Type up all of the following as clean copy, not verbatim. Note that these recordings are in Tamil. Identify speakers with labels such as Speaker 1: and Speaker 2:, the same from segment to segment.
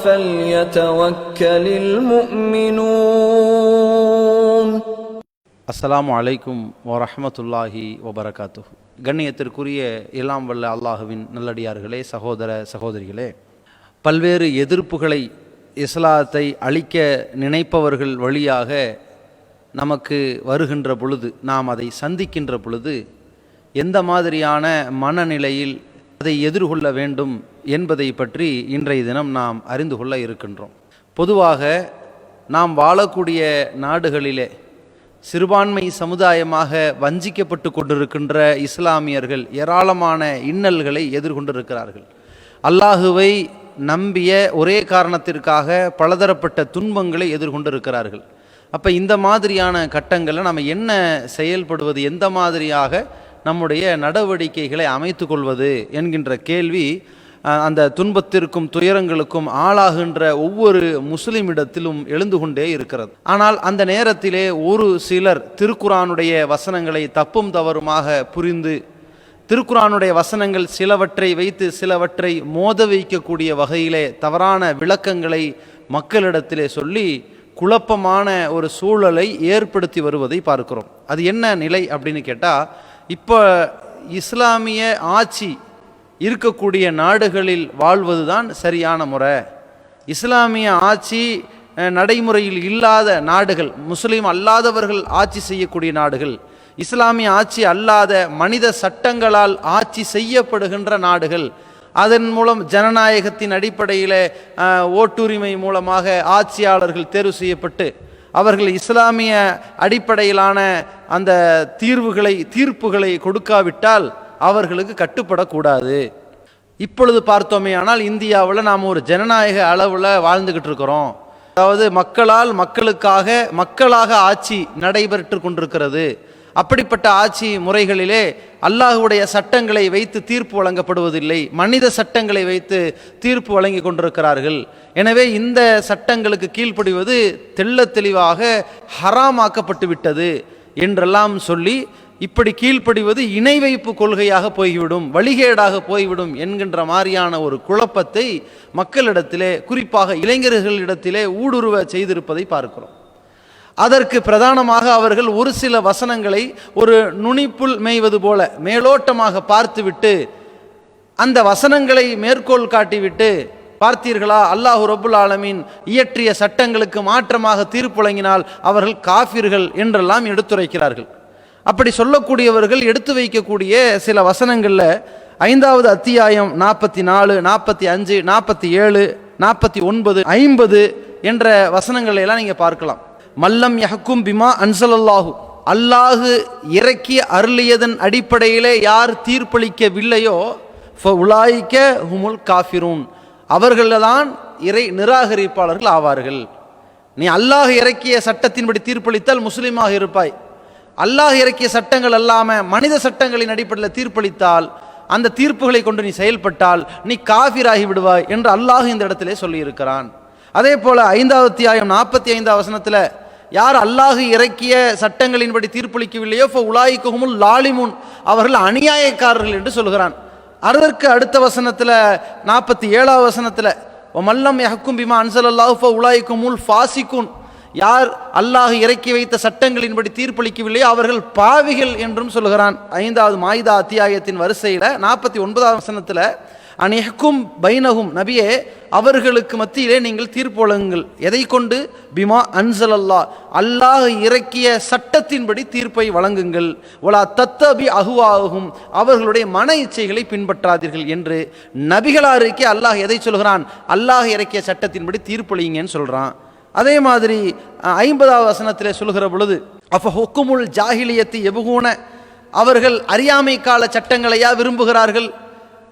Speaker 1: فليتوكل المؤمنون.
Speaker 2: அஸ்ஸலாமு அலைக்கும் வரஹ்மத்துல்லாஹி வபரகாத்துஹு. கண்ணியத்திற்குரிய எல்லாம் வல்ல அல்லாஹுவின் நல்லடியார்களே, சகோதர சகோதரிகளே, பல்வேறு எதிர்ப்புகளை இஸ்லாத்தை அழிக்க நினைப்பவர்கள் வழியாக நமக்கு வருகின்ற பொழுது, நாம் அதை சந்திக்கின்ற பொழுது எந்த மாதிரியான மனநிலையில் அதை எதிர்கொள்ள வேண்டும் என்பதை பற்றி இன்றைய தினம் நாம் அறிந்து கொள்ள இருக்கின்றோம். பொதுவாக நாம் வாழக்கூடிய நாடுகளிலே சிறுபான்மை சமுதாயமாக வஞ்சிக்கப்பட்டு கொண்டிருக்கின்ற இஸ்லாமியர்கள் ஏராளமான இன்னல்களை எதிர்கொண்டிருக்கிறார்கள். அல்லாஹுவை நம்பிய ஒரே காரணத்திற்காக பலதரப்பட்ட துன்பங்களை எதிர்கொண்டிருக்கிறார்கள். அப்போ இந்த மாதிரியான கட்டங்களில் நம்ம என்ன செயல்படுவது, எந்த மாதிரியாக நம்முடைய நடவடிக்கைகளை அமைத்து கொள்வது என்கின்ற கேள்வி அந்த துன்பத்திற்கும் துயரங்களுக்கும் ஆளாகின்ற ஒவ்வொரு முஸ்லிமிடத்திலும் எழுந்து கொண்டே இருக்கிறது. ஆனால் அந்த நேரத்திலே ஒரு சிலர் திருக்குரானுடைய வசனங்களை தப்பும் தவறுமாக புரிந்து, திருக்குரானுடைய வசனங்கள் சிலவற்றை வைத்து சிலவற்றை மோத வைக்கக்கூடிய வகையிலே தவறான விளக்கங்களை மக்களிடத்திலே சொல்லி குழப்பமான ஒரு சூழலை ஏற்படுத்தி வருவதை பார்க்கிறோம். அது என்ன நிலை அப்படின்னு கேட்டால், இப்போ இஸ்லாமிய ஆட்சி இருக்கக்கூடிய நாடுகளில் வாழ்வதுதான் சரியான முறை. இஸ்லாமிய ஆட்சி நடைமுறையில் இல்லாத நாடுகள், முஸ்லீம் அல்லாதவர்கள் ஆட்சி செய்யக்கூடிய நாடுகள், இஸ்லாமிய ஆட்சி அல்லாத மனித சட்டங்களால் ஆட்சி செய்யப்படுகின்ற நாடுகள், அதன் மூலம் ஜனநாயகத்தின் அடிப்படையில் ஓட்டுரிமை மூலமாக ஆட்சியாளர்கள் தேர்வு செய்யப்பட்டு அவர்கள் இஸ்லாமிய அடிப்படையிலான அந்த தீர்ப்புகளை கொடுக்காவிட்டால் அவர்களுக்கு கட்டுப்படக்கூடாது. இப்பொழுது பார்த்தோமே ஆனால் இந்தியாவில் நாம் ஒரு ஜனநாயக அளவில் வாழ்ந்துக்கிட்டு இருக்கிறோம். அதாவது மக்களால் மக்களுக்காக மக்களாக ஆட்சி நடைபெற்று கொண்டிருக்கிறது. அப்படிப்பட்ட ஆட்சி முறைகளிலே அல்லாஹுடைய சட்டங்களை வைத்து தீர்ப்பு வழங்கப்படுவதில்லை, மனித சட்டங்களை வைத்து தீர்ப்பு வழங்கி கொண்டிருக்கிறார்கள். எனவே இந்த சட்டங்களுக்கு கீழ்ப்படிவது தெள்ள தெளிவாக ஹராமாக்கப்பட்டு விட்டது என்றெல்லாம் சொல்லி, இப்படி கீழ்ப்படிவது இணை வைப்பு கொள்கையாக போய்விடும், வழிகேடாக போய்விடும் என்கின்ற மாதிரியான ஒரு குழப்பத்தை மக்களிடத்திலே, குறிப்பாக இளைஞர்களிடத்திலே ஊடுருவ செய்திருப்பதை பார்க்கிறோம். அதற்கு பிரதானமாக அவர்கள் ஒரு சில வசனங்களை ஒரு நுனிப்புல் மேய்வது போல மேலோட்டமாக பார்த்துவிட்டு, அந்த வசனங்களை மேற்கோள் காட்டிவிட்டு, பார்த்தீர்களா அல்லாஹு ரப்புல் ஆலமீன் இயற்றிய சட்டங்களுக்கு மாற்றமாக தீர்ப்பு வழங்கினால் அவர்கள் காஃபிர்கள் என்றெல்லாம் எடுத்துரைக்கிறார்கள். அப்படி சொல்லக்கூடியவர்கள் எடுத்து வைக்கக்கூடிய சில வசனங்களில் 5வது அத்தியாயம் 44, 45, 47, 49, 50 என்ற வசனங்களை எல்லாம் நீங்கள் பார்க்கலாம். மல்லம் யஹ்கும் பிமா அன்சலல்லாஹு, அல்லாஹு இறக்கி அருளியதன் அடிப்படையிலே யார் தீர்ப்பளிக்கவில்லையோ ஃபஉலாயிக ஹுமுல் காஃபிரூன், அவர்கள்தான் இறை நிராகரிப்பாளர்கள் ஆவார்கள். நீ அல்லாஹ் இறக்கிய சட்டத்தின்படி தீர்ப்பளித்தால் முஸ்லீமாக இருப்பாய். அல்லாஹ் இறக்கிய சட்டங்கள் அல்லாமல் மனித சட்டங்களின் அடிப்படையில் தீர்ப்பளித்தால், அந்த தீர்ப்புகளை கொண்டு நீ செயல்பட்டால் நீ காஃபிராகி விடுவாய் என்று அல்லாஹ் இந்த இடத்திலே சொல்லியிருக்கிறான். அதே போல 5வது அத்தியாயம் 45வது வசனத்தில் யார் அல்லாஹ் இறக்கிய சட்டங்களின்படி தீர்ப்பளிக்கவில்லையோ ஃபஉலாயிக ஹுமுல் லாலிமூன், அவர்கள் அநியாயக்காரர்கள் என்று சொல்கிறான். அதற்கு அடுத்த வசனத்தில் 47வது வசனத்தில் மல்லம் யஹ்கும் பிமா அன்ஸலல்லாஹு ஃபஉலாயிக ஹுமுல் ஃபாசிகூன், யார் அல்லாஹ் இறக்கி வைத்த சட்டங்களின்படி தீர்ப்பளிக்கவில்லையோ அவர்கள் பாவிகள் என்றும் சொல்கிறான். 5வது மாயிதா அத்தியாயத்தின் வரிசையில் 49வது வசனத்தில் அனிஹ்கும் பைனஹும், நபியே அவர்களுக்கு மத்தியிலே நீங்கள் தீர்ப்பு வழங்குங்கள். எதை கொண்டு? பிமா அன்ஸலல்லாஹ், அல்லாஹ் இறக்கிய சட்டத்தின்படி தீர்ப்பை வழங்குங்கள். வலா தத்தபி அஹ்வாஹும், அவர்களுடைய மன இச்சைகளை பின்பற்றாதீர்கள் என்று நபிகளாருக்கே அல்லாஹ் எதை சொல்கிறான்? அல்லாஹ் இறக்கிய சட்டத்தின்படி தீர்ப்பளிங்கன்னு சொல்கிறான். அதே மாதிரி 50வது வசனத்திலே சொல்கிற பொழுது அஃப ஹுக்குமுல் ஜாஹிலியத்தி யபுகூன, அவர்கள் அறியாமை கால சட்டங்களையா விரும்புகிறார்கள்,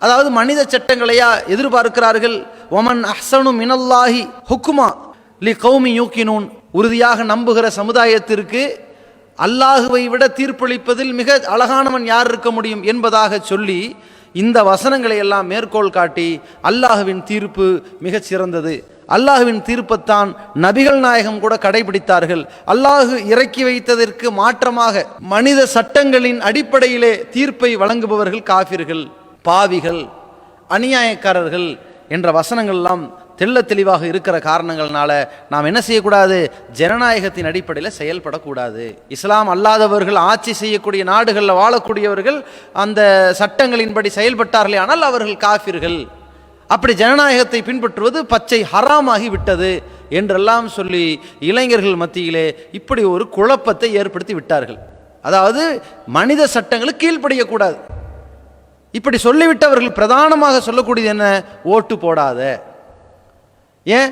Speaker 2: அதாவது மனித சட்டங்களையா எதிர்பார்க்கிறார்கள். ஒமன் அஹ்சனு மினல்லாஹி ஹுக்குமா லி கௌமி யூக்கினூன், உறுதியாக நம்புகிற சமுதாயத்திற்கு அல்லாஹுவை விட தீர்ப்பளிப்பதில் மிக அழகானவன் யார் இருக்க முடியும் என்பதாக சொல்லி இந்த வசனங்களை எல்லாம் மேற்கோள் காட்டி அல்லாஹுவின் தீர்ப்பு மிகச் சிறந்தது, அல்லாஹுவின் தீர்ப்பத்தான் நபிகள் நாயகம் கூட கடைபிடித்தார்கள், அல்லாஹு இறக்கி வைத்ததற்கு மாற்றமாக மனித சட்டங்களின் அடிப்படையிலே தீர்ப்பை வழங்குபவர்கள் காஃபிர்கள், பாவிகள், அநியாயக்காரர்கள் என்ற வசனங்கள் எல்லாம் தெள்ள தெளிவாக இருக்கிற காரணங்கள்னால நாம் என்ன செய்யக்கூடாது, ஜனநாயகத்தின் அடிப்படையில் செயல்படக்கூடாது. இஸ்லாம் அல்லாதவர்கள் ஆட்சி செய்யக்கூடிய நாடுகளில் வாழக்கூடியவர்கள் அந்த சட்டங்களின்படி செயல்பட்டார்களே ஆனால் அவர்கள் காஃபிர்கள், அப்படி ஜனநாயகத்தை பின்பற்றுவது பச்சை ஹராமாகி விட்டது என்றெல்லாம் சொல்லி இளைஞர்கள் மத்தியிலே இப்படி ஒரு குழப்பத்தை ஏற்படுத்தி விட்டார்கள். அதாவது மனித சட்டங்களுக்கு கீழ்ப்படியக்கூடாது. இப்படி சொல்லிவிட்டவர்கள் பிரதானமாக சொல்லக்கூடியது என்ன, ஓட்டு போடாத. ஏன்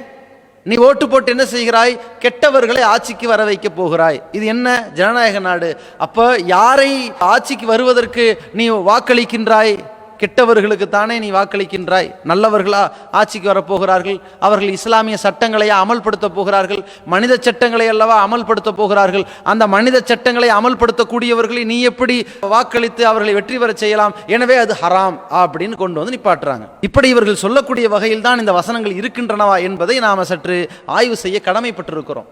Speaker 2: நீ ஓட்டு போட்டு என்ன செய்கிறாய், கெட்டவர்களை ஆட்சிக்கு வர வைக்க போகிறாய். இது என்ன ஜனநாயக நாடு? அப்ப யாரை ஆட்சிக்கு வருவதற்கு நீ வாக்களிக்கின்றாய்? கெட்டவர்களுக்கு தானே நீ வாக்களிக்கின்றாய். நல்லவர்களா ஆட்சிக்கு வரப்போகிறார்கள்? அவர்கள் இஸ்லாமிய சட்டங்களையா அமல்படுத்த போகிறார்கள்? மனித சட்டங்களை அல்லவா அமல்படுத்த போகிறார்கள்? அந்த மனித சட்டங்களை அமல்படுத்தக்கூடியவர்களை நீ எப்படி வாக்களித்து அவர்களை வெற்றி பெற செய்யலாம்? எனவே அது ஹராம் அப்படின்னு கொண்டு வந்து நிப்பாட்டுறாங்க. இப்படி இவர்கள் சொல்லக்கூடிய வகையில் தான் இந்த வசனங்கள் இருக்கின்றனவா என்பதை நாம சற்று ஆய்வு செய்ய கடமைப்பட்டிருக்கிறோம்.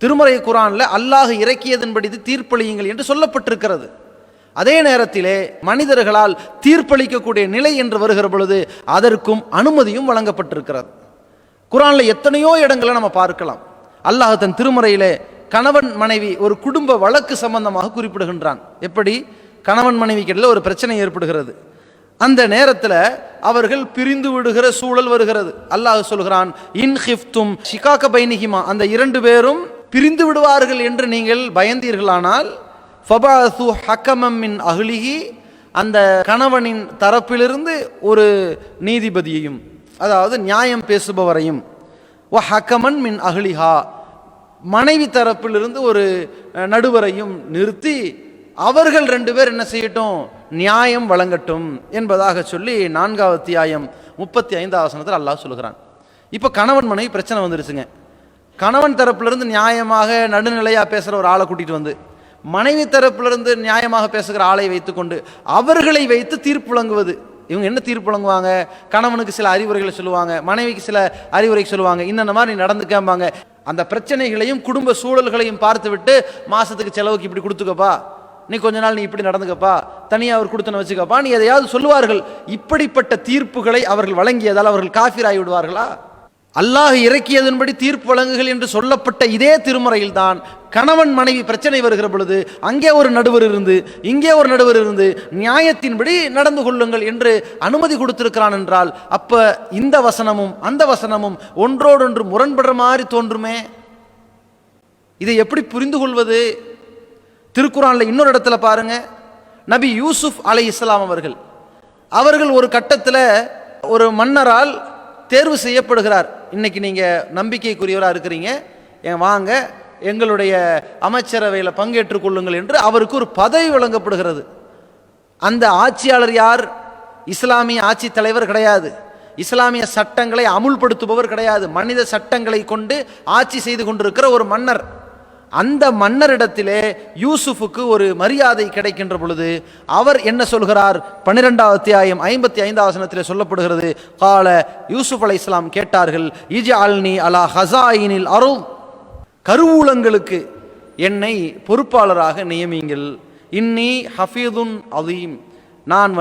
Speaker 2: திருமறை குர்ஆன்ல அல்லாஹ் இறக்கியதன்படி தீர்ப்பளியுங்கள் என்று சொல்லப்பட்டிருக்கிறது. அதே நேரத்திலே மனிதர்களால் தீர்ப்பளிக்கக்கூடிய நிலை என்று வருகிற பொழுது அதற்கும் அனுமதியும் வழங்கப்பட்டிருக்கிறது. குர்ஆன்ல எத்தனையோ இடங்களை நம்ம பார்க்கலாம். அல்லாஹ் தன் திருமறையிலே கணவன் மனைவி ஒரு குடும்ப வழக்கு சம்பந்தமாக குறிப்பிடுகின்றான். எப்படி கணவன் மனைவிக்கிடையில் ஒரு பிரச்சனை ஏற்படுகிறது, அந்த நேரத்தில் அவர்கள் பிரிந்து விடுகிற சூழல் வருகிறது. அல்லாஹ் சொல்கிறான், இன் ஹிஃப்தும் ஷிகாக பைனிஹிமா, அந்த இரண்டு பேரும் பிரிந்து விடுவார்கள் என்று நீங்கள் பயந்தீர்களானால் ஃபபாசு ஹக்கமம் மின் அஹ்லிஹி, அந்த கணவனின் தரப்பிலிருந்து ஒரு நீதிபதியையும், அதாவது நியாயம் பேசுபவரையும், வ ஹக்கமன் மின் அஹ்லிஹா, மனைவி தரப்பிலிருந்து ஒரு நடுவரையும் நிறுத்தி அவர்கள் ரெண்டு பேர் என்ன செய்யட்டும், நியாயம் வழங்கட்டும் என்பதாக சொல்லி 4வது அத்தியாயம் 35வது வசனத்தில் அல்லாஹ் சொல்கிறான். இப்போ கணவன் மனைவி பிரச்சனை வந்துருச்சுங்க. கணவன் தரப்பிலிருந்து நியாயமாக நடுநிலையாக பேசுகிற ஒரு ஆளை கூட்டிகிட்டு வந்து மனைவி தரப்பிலிருந்து நியாயமாக பேசுகிற ஆளை வைத்துக்கொண்டு அவர்களை வைத்து தீர்ப்பு வழங்குவது. இவங்க என்ன தீர்ப்பு வழங்குவாங்க, கணவனுக்கு சில அறிவுரைகளை சொல்லுவாங்க, மனைவிக்கு சில அறிவுரை சொல்லுவாங்க, இந்த மாதிரி நீ நடந்துக்காம்பாங்க. அந்த பிரச்சனைகளையும் குடும்ப சூழல்களையும் பார்த்து விட்டு மாசத்துக்கு செலவுக்கு இப்படி கொடுத்துக்கப்பா, நீ கொஞ்ச நாள் நீ இப்படி நடந்துக்கப்பா, தனியாக அவர் கொடுத்தன வச்சுக்கப்பா, நீ எதையாவது சொல்லுவார்கள். இப்படிப்பட்ட தீர்ப்புகளை அவர்கள் வழங்கியதால் அவர்கள் காஃபிராகி விடுவார்களா? அல்லாஹ் இறக்கியதன்படி தீர்ப்பு வழங்குகள் என்று சொல்லப்பட்ட இதே திருமறையில் தான் கணவன் மனைவி பிரச்சனை வருகிற பொழுது அங்கே ஒரு நடுவர் இருந்து இங்கே ஒரு நடுவர் இருந்து நியாயத்தின்படி நடந்து கொள்ளுங்கள் என்று அனுமதி கொடுத்திருக்கிறான் என்றால் அப்ப இந்த வசனமும் அந்த வசனமும் ஒன்றோடொன்று முரண்படுற மாதிரி தோன்றுமே. இதை எப்படி புரிந்து கொள்வது? திருக்குர்ஆன்ல இன்னொரு இடத்துல பாருங்க, நபி யூசுப் அலைஹிஸ்ஸலாம் அவர்கள் ஒரு கட்டத்தில் ஒரு மன்னரால் தேர்வு செய்யப்படுகிறார். இன்னைக்கு நீங்க நம்பிக்கைக்குரியவராக இருக்கிறீங்க, வாங்க எங்களுடைய அமைச்சரவையில் பங்கேற்றுக் கொள்ளுங்கள் என்று அவருக்கு ஒரு பதவி வழங்கப்படுகிறது. அந்த ஆட்சியாளர் யார்? இஸ்லாமிய ஆட்சி தலைவர் கிடையாது, இஸ்லாமிய சட்டங்களை அமுல்படுத்துபவர் கிடையாது, மனித சட்டங்களை கொண்டு ஆட்சி செய்து கொண்டிருக்கிற ஒரு மன்னர். அந்த மன்னரிடத்திலே யூசுஃபுக்கு ஒரு மரியாதை கிடைக்கின்ற பொழுது அவர் என்ன சொல்கிறார்? 12வது அத்தியாயம் 55வது வசனத்தில் சொல்லப்படுகிறது, கால யூசுப் அலைஹிஸ்ஸலாம் கேட்டார்கள், இஜ்அல்னி அலா ஹஸாயினில் அருள், கருவூலங்களுக்கு என்னை பொறுப்பாளராக நியமிங்கள். இன்னி ஹஃபீதுன் அலீம், நான்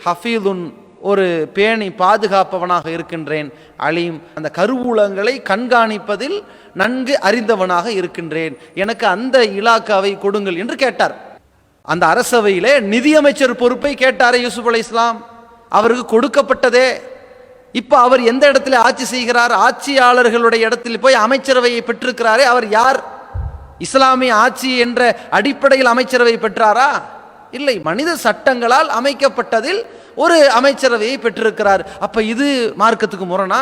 Speaker 2: ஹஃபீதுன் ஒரு பேணி பாதுகாப்பவனாக இருக்கின்றேன். அலீம், அந்த கருவூலங்களை கண்காணிப்பதில் நன்கு அறிந்தவனாக இருக்கின்றேன், எனக்கு அந்த இலாக்காவை கொடுங்கள் என்று கேட்டார். அந்த அரசவையிலே நிதியமைச்சர் பொறுப்பை கேட்டாரே யூசுப் அலைஹிஸ்ஸலாம், அவருக்கு கொடுக்கப்பட்டதே. இப்ப அவர் எந்த இடத்துல ஆட்சி செய்கிறார்? ஆட்சியாளர்களுடைய இடத்தில் போய் அமைச்சரவையை பெற்றிருக்கிறாரே, அவர் யார்? இஸ்லாமிய ஆட்சி என்ற அடிப்படையில் அமைச்சரவை பெற்றாரா? இல்லை, மனித சட்டங்களால் அமைக்கப்பட்டதில் ஒரு அமைச்சரவையை பெற்றிருக்கிறார். அப்ப இது மார்க்கத்துக்கு முரணா?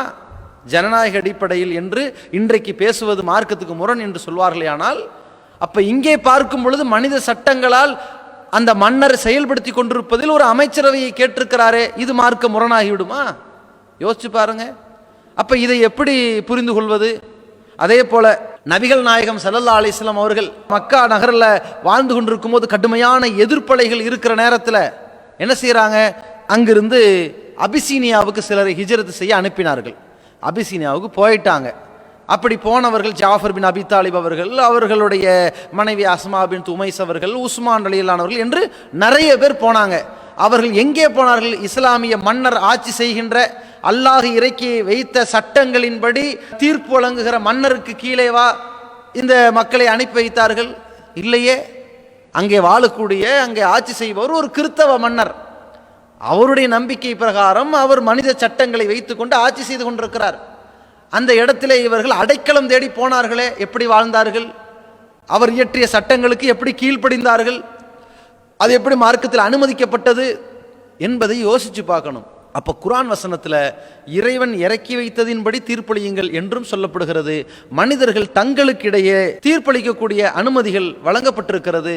Speaker 2: ஜனநாயக அடிப்படையில் என்று இன்றைக்கு பேசுவது மார்க்கத்துக்கு முரண் என்று சொல்வார்களே. ஆனால் அப்ப இங்கே பார்க்கும் பொழுது மனித சட்டங்களால் அந்த மன்னர் செயல்படுத்தி கொண்டிருப்பதில் ஒரு அமைச்சரவையை கேட்டிருக்கிறாரே, இது மார்க்க முரணாகிவிடுமா? யோசிச்சு பாருங்க. அப்ப இதை எப்படி புரிந்து கொள்வது? அதே போல நபிகள் நாயகம் ஸல்லல்லாஹு அலைஹி வஸல்லம் அவர்கள் மக்கா நகரில் வாழ்ந்து கொண்டிருக்கும் போது கடுமையான எதிர்ப்பலைகள் இருக்கிற நேரத்தில் என்ன செய்யறாங்க? அங்கிருந்து அபிசீனியாவுக்கு சிலரை ஹிஜ்ரத் செய்ய அனுப்பினார்கள். அபிசீனியாவுக்கு போயிட்டாங்க. அப்படி போனவர்கள் ஜாஃபர் பின் அபி தாலிப் அவர்கள், அவர்களுடைய மனைவி அஸ்மா பின் உமைஸ் அவர்கள், உஸ்மான் ரலியல்லாஹு என்று நிறைய பேர் போனாங்க. அவர்கள் எங்கே போனார்கள்? இஸ்லாமிய மன்னர் ஆட்சி செய்கின்ற அல்லாஹ் இறக்கி வைத்த சட்டங்களின்படி தீர்ப்பு வழங்குகிற மன்னருக்கு கீழேவா இந்த மக்களை அனுப்பி வைத்தார்கள்? இல்லையே. அங்கே வாழக்கூடிய, அங்கே ஆட்சி செய்பவர் ஒரு கிறிஸ்தவ மன்னர். அவருடைய நம்பிக்கை பிரகாரம் அவர் மனித சட்டங்களை வைத்துக்கொண்டு ஆட்சி செய்து கொண்டிருக்கிறார். அந்த இடத்திலே இவர்கள் அடைக்கலம் தேடி போனார்களே, எப்படி வாழ்ந்தார்கள்? அவர் இயற்றிய சட்டங்களுக்கு எப்படி கீழ்ப்படிந்தார்கள்? அது எப்படி மார்க்கத்தில் அனுமதிக்கப்பட்டது என்பதை யோசிச்சு பார்க்கணும். அப்போ குர்ஆன் வசனத்தில் இறைவன் இறக்கி வைத்ததின்படி தீர்ப்பளியுங்கள் என்றும் சொல்லப்படுகிறது. மனிதர்கள் தங்களுக்கிடையே தீர்ப்பளிக்கக்கூடிய அனுமதிகள் வழங்கப்பட்டிருக்கிறது.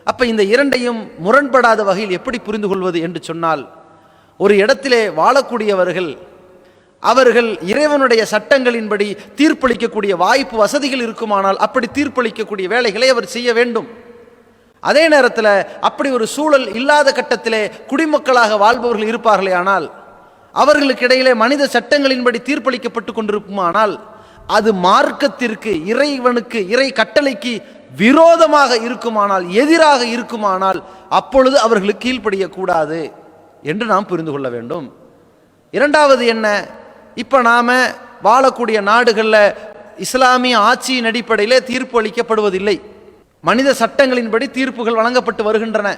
Speaker 2: அப்போ இந்த இரண்டையும் முரண்படாத வகையில் எப்படி புரிந்து கொள்வது என்று சொன்னால், ஒரு இடத்திலே வாழக்கூடியவர்கள் அவர்கள் இறைவனுடைய சட்டங்களின்படி தீர்ப்பளிக்கக்கூடிய வாய்ப்பு வசதிகள் இருக்குமானால் அப்படி தீர்ப்பளிக்கக்கூடிய வேலைகளை அவர் செய்ய வேண்டும். அதே நேரத்தில் அப்படி ஒரு சூழல் இல்லாத கட்டத்திலே குடிமக்களாக வாழ்பவர்கள் இருப்பார்களே ஆனால், அவர்களுக்கு இடையிலே மனித சட்டங்களின்படி தீர்ப்பளிக்கப்பட்டு கொண்டிருக்குமானால் அது மார்க்கத்திற்கு, இறைவனுக்கு, இறை கட்டளைக்கு விரோதமாக இருக்குமானால், எதிராக இருக்குமானால் அப்பொழுது அவர்களுக்கு கீழ்ப்படியக்கூடாது என்று நாம் புரிந்து கொள்ள வேண்டும். இரண்டாவது என்ன, இப்போ நாம் வாழக்கூடிய நாடுகளில் இஸ்லாமிய ஆட்சியின் அடிப்படையில் தீர்ப்பு அளிக்கப்படுவதில்லை. மனித சட்டங்களின்படி தீர்ப்புகள் வழங்கப்பட்டு வருகின்றன.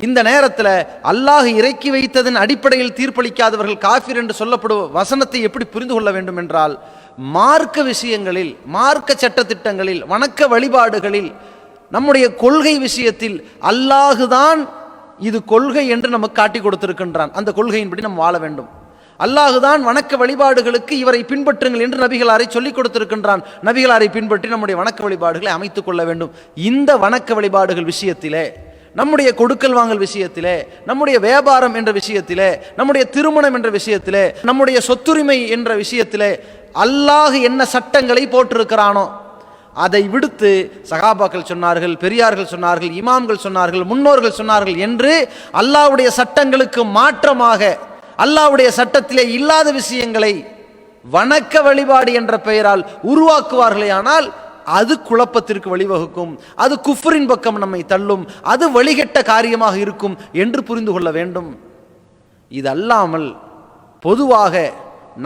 Speaker 2: இந்த நேரத்தில் அல்லாஹ் இறக்கி வைத்ததன் அடிப்படையில் தீர்ப்பளிக்காதவர்கள் காஃபிர் என்று சொல்லப்படும் வசனத்தை எப்படி புரிந்து கொள்ள வேண்டும் என்றால், மார்க்க விஷயங்களில், மார்க்க சட்டத்திட்டங்களில், வணக்க வழிபாடுகளில், நம்முடைய கொள்கை விஷயத்தில் அல்லாஹுதான் இது கொள்கை என்று நமக்கு காட்டி கொடுத்திருக்கின்றான். அந்த கொள்கையின்படி நாம் வாழ வேண்டும். அல்லாஹுதான் வணக்க வழிபாடுகளுக்கு இவரை பின்பற்றுங்கள் என்று நபிகளாரை சொல்லிக் கொடுத்திருக்கின்றான். நபிகளாரை பின்பற்றி நம்முடைய வணக்க வழிபாடுகளை அமைத்துக் கொள்ள வேண்டும். இந்த வணக்க வழிபாடுகள் விஷயத்திலே, நம்முடைய கொடுக்கல் வாங்கல் விஷயத்திலே, நம்முடைய வியாபாரம் என்ற விஷயத்திலே, நம்முடைய திருமணம் என்ற விஷயத்திலே, நம்முடைய சொத்துரிமை என்ற விஷயத்திலே அல்லாஹ் என்ன சட்டங்களை போட்டிருக்கிறானோ அதை விடுத்து சகாபாக்கள் சொன்னார்கள், பெரியார்கள் சொன்னார்கள், இமாம்கள் சொன்னார்கள், முன்னோர்கள் சொன்னார்கள் என்று அல்லாஹ்வுடைய சட்டங்களுக்கு மாற்றமாக, அல்லாஹ்வுடைய சட்டத்திலே இல்லாத விஷயங்களை வணக்க வழிபாடு என்ற பெயரால் உருவாக்குவார்களே ஆனால் அது குழப்பத்திற்கு வழிவகுக்கும், அது குஃப்ரின் பக்கம் நம்மை தள்ளும், அது வழிகெட்ட காரியமாக இருக்கும் என்று புரிந்து கொள்ள வேண்டும். இது அல்லாமல் பொதுவாக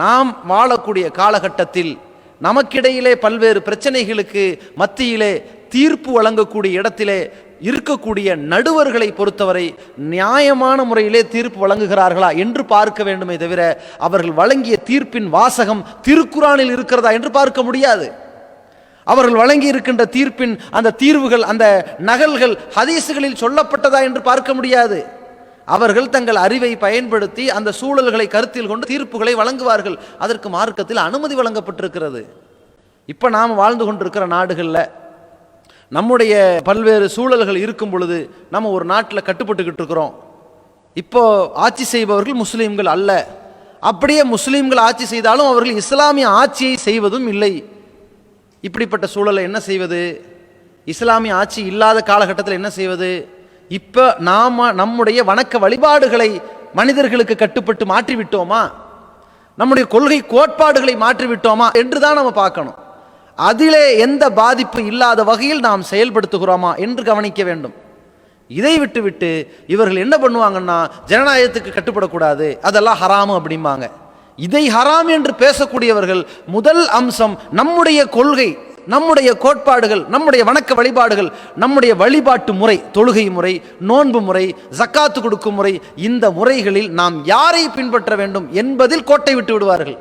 Speaker 2: நாம் வாழக்கூடிய காலகட்டத்தில் நமக்கிடையிலே பல்வேறு பிரச்சனைகளுக்கு மத்தியிலே தீர்ப்பு வழங்கக்கூடிய இடத்திலே இருக்கக்கூடிய நடுவர்களை பொறுத்தவரை நியாயமான முறையிலே தீர்ப்பு வழங்குகிறார்களா என்று பார்க்க வேண்டுமே தவிர அவர்கள் வழங்கிய தீர்ப்பின் வாசகம் திருக்குரானில் இருக்கிறதா என்று பார்க்க முடியாது. அவர்கள் வழங்கி இருக்கின்ற தீர்ப்பின் அந்த தீர்வுகள், அந்த நகல்கள் ஹதீசுகளில் சொல்லப்பட்டதா என்று பார்க்க முடியாது. அவர்கள் தங்கள் அறிவை பயன்படுத்தி அந்த சூழல்களை கருத்தில் கொண்டு தீர்ப்புகளை வழங்குவார்கள். அதற்கு மார்க்கத்தில் அனுமதி வழங்கப்பட்டிருக்கிறது. இப்போ நாம் வாழ்ந்து கொண்டிருக்கிற நாடுகளில் நம்முடைய பல்வேறு சூழல்கள் இருக்கும் பொழுது நம்ம ஒரு நாட்டில் கட்டுப்பட்டுக்கிட்டு இருக்கிறோம். இப்போ ஆட்சி செய்பவர்கள் முஸ்லீம்கள் அல்ல. அப்படியே முஸ்லீம்கள் ஆட்சி செய்தாலும் அவர்கள் இஸ்லாமிய ஆட்சியை செய்வதும் இல்லை. இப்படிப்பட்ட சூழலை என்ன செய்வது? இஸ்லாமிய ஆட்சி இல்லாத காலகட்டத்தில் என்ன செய்வது? இப்போ நாம் நம்முடைய வணக்க வழிபாடுகளை மனிதர்களுக்கு கட்டுப்பட்டு மாற்றிவிட்டோமா, நம்முடைய கொள்கை கோட்பாடுகளை மாற்றிவிட்டோமா என்று தான் நம்ம பார்க்கணும். அதிலே எந்த பாதிப்பு இல்லாத வகையில் நாம் செயல்படுத்துகிறோமா என்று கவனிக்க வேண்டும். இதை விட்டுவிட்டு இவர்கள் என்ன பண்ணுவாங்கன்னா, ஜனநாயகத்துக்கு கட்டுப்படக்கூடாது, அதெல்லாம் ஹராமு அப்படிம்பாங்க. இதை ஹராம் என்று பேசக்கூடியவர்கள் முதல் அம்சம் நம்முடைய கொள்கை, நம்முடைய கோட்பாடுகள், நம்முடைய வணக்க வழிபாடுகள், நம்முடைய வழிபாட்டு முறை, தொழுகை முறை, நோன்பு முறை, ஜக்காத்து கொடுக்கும் முறை, இந்த முறைகளில் நாம் யாரை பின்பற்ற வேண்டும் என்பதில் கோட்டை விட்டு விடுவார்கள்.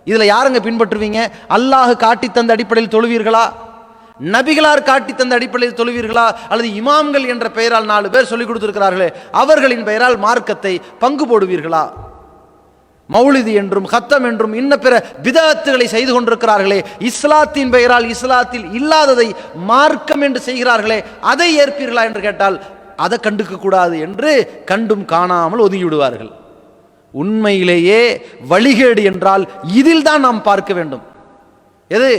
Speaker 2: இதில் யாருங்க பின்பற்றுவீங்க? அல்லாஹ் காட்டி தந்த அடிப்படையில் தொழுவீர்களா? நபிகளார் காட்டி தந்த அடிப்படையில் தொழுவீர்களா? அல்லது இமாம்கள் என்ற பெயரால் 4 பேர் சொல்லிக் கொடுத்திருக்கிறார்களே அவர்களின் பெயரால் மார்க்கத்தை பங்கு போடுவீர்களா? மௌலிதி என்றும் ஹத்தம் என்றும் இன்ன பிற பிதஅத்துகளை செய்து கொண்டிருக்கிறார்களே, இஸ்லாத்தின் பெயரால் இஸ்லாத்தில் இல்லாததை மார்க்கம் என்று செய்கிறார்களே, அதை ஏற்பீர்களா என்று கேட்டால் அதை கண்டுக்க கூடாது என்று கண்டும் காணாமல் ஒதுங்கி விடுவார்கள். உண்மையிலேயே வழிகேடு என்றால் இதில் தான் நாம் பார்க்க வேண்டும். எது?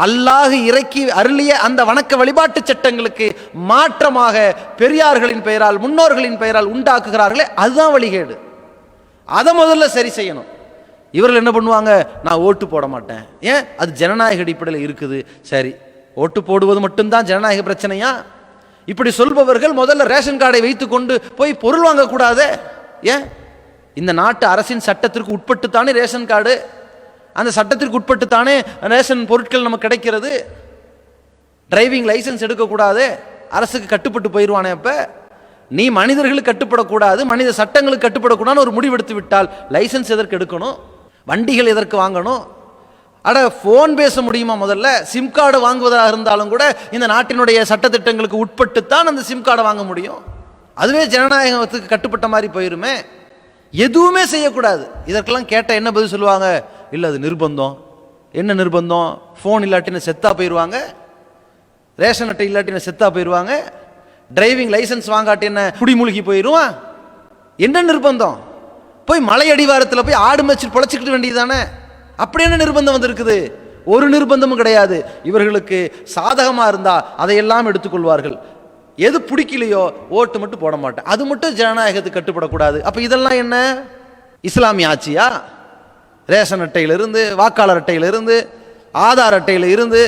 Speaker 2: அல்லாஹ் இறக்கி அருளிய அந்த வணக்க வழிபாட்டு சட்டங்களுக்கு மாற்றமாக பெரியார்களின் பெயரால், முன்னோர்களின் பெயரால் உண்டாக்குகிறார்களே, அதுதான் வழிகேடு. அதை முதல்ல சரி செய்யணும். இவர்கள் என்ன பண்ணுவாங்க? நான் ஓட்டு போட மாட்டேன். ஏன்? அது ஜனநாயக அடிப்படையில் இருக்குது. சரி, ஓட்டு போடுவது மட்டும்தான் ஜனநாயக பிரச்சனையா? இப்படி சொல்பவர்கள் முதல்ல ரேஷன் கார்டை வைத்து கொண்டு போய் பொருள் வாங்கக்கூடாது. ஏன்? இந்த நாட்டு அரசின் சட்டத்திற்கு உட்பட்டுத்தானே ரேஷன் கார்டு, அந்த சட்டத்திற்கு உட்பட்டுத்தானே ரேஷன் பொருட்கள் நமக்கு கிடைக்கிறது. டிரைவிங் லைசன்ஸ் எடுக்கக்கூடாது, அரசுக்கு கட்டுப்பட்டு போயிடுவானே. அப்ப நீ மனிதர்களுக்கு கட்டுப்படக்கூடாது, மனித சட்டங்களுக்கு கட்டுப்படக்கூடாதுன்னு ஒரு முடிவெடுத்து விட்டால் லைசன்ஸ் எதற்கு எடுக்கணும்? வண்டிகள் எதற்கு வாங்கணும்? அட ஃபோன் பேச முடியுமா? முதல்ல சிம் கார்டு வாங்குவதாக இருந்தாலும் கூட இந்த நாட்டினுடைய சட்டத்திட்டங்களுக்கு உட்பட்டுத்தான் அந்த சிம் கார்டை வாங்க முடியும். அதுவே ஜனநாயகத்துக்கு கட்டுப்பட்ட மாதிரி போயிருமே. எதுவுமே செய்யக்கூடாது. இதற்கெல்லாம் கேட்டால் என்ன பதில் சொல்லுவாங்க? இல்லை அது நிர்பந்தம். என்ன நிர்பந்தம்? ஃபோன் இல்லாட்டின்னு செத்தா போயிடுவாங்க, ரேஷன் அட்டை இல்லாட்டின்னு செத்தா போயிடுவாங்க, டிரைவிங் லைசன்ஸ் வாங்காட்டி என்ன குடிமூழ்கி போயிடுவான். என்ன நிர்பந்தம்? போய் மலை அடிவாரத்தில் போய் ஆடு மேய்ச்சி பொழைச்சிக்கிட்டு வேண்டியதானே. அப்படி என்ன நிர்பந்தம் வந்திருக்குது? ஒரு நிர்பந்தமும் கிடையாது. இவர்களுக்கு சாதகமாக இருந்தால் அதையெல்லாம் எடுத்துக்கொள்வார்கள். எது பிடிக்கலையோ ஓட்டு மட்டும் போட மாட்டேன், அது மட்டும் ஜனநாயகத்துக்கு கட்டுப்படக்கூடாது. அப்போ இதெல்லாம் என்ன இஸ்லாமிய ஆட்சியா? ரேஷன் அட்டையிலிருந்து, வாக்காளர் அட்டையிலிருந்து, ஆதார் அட்டையில் இருந்து,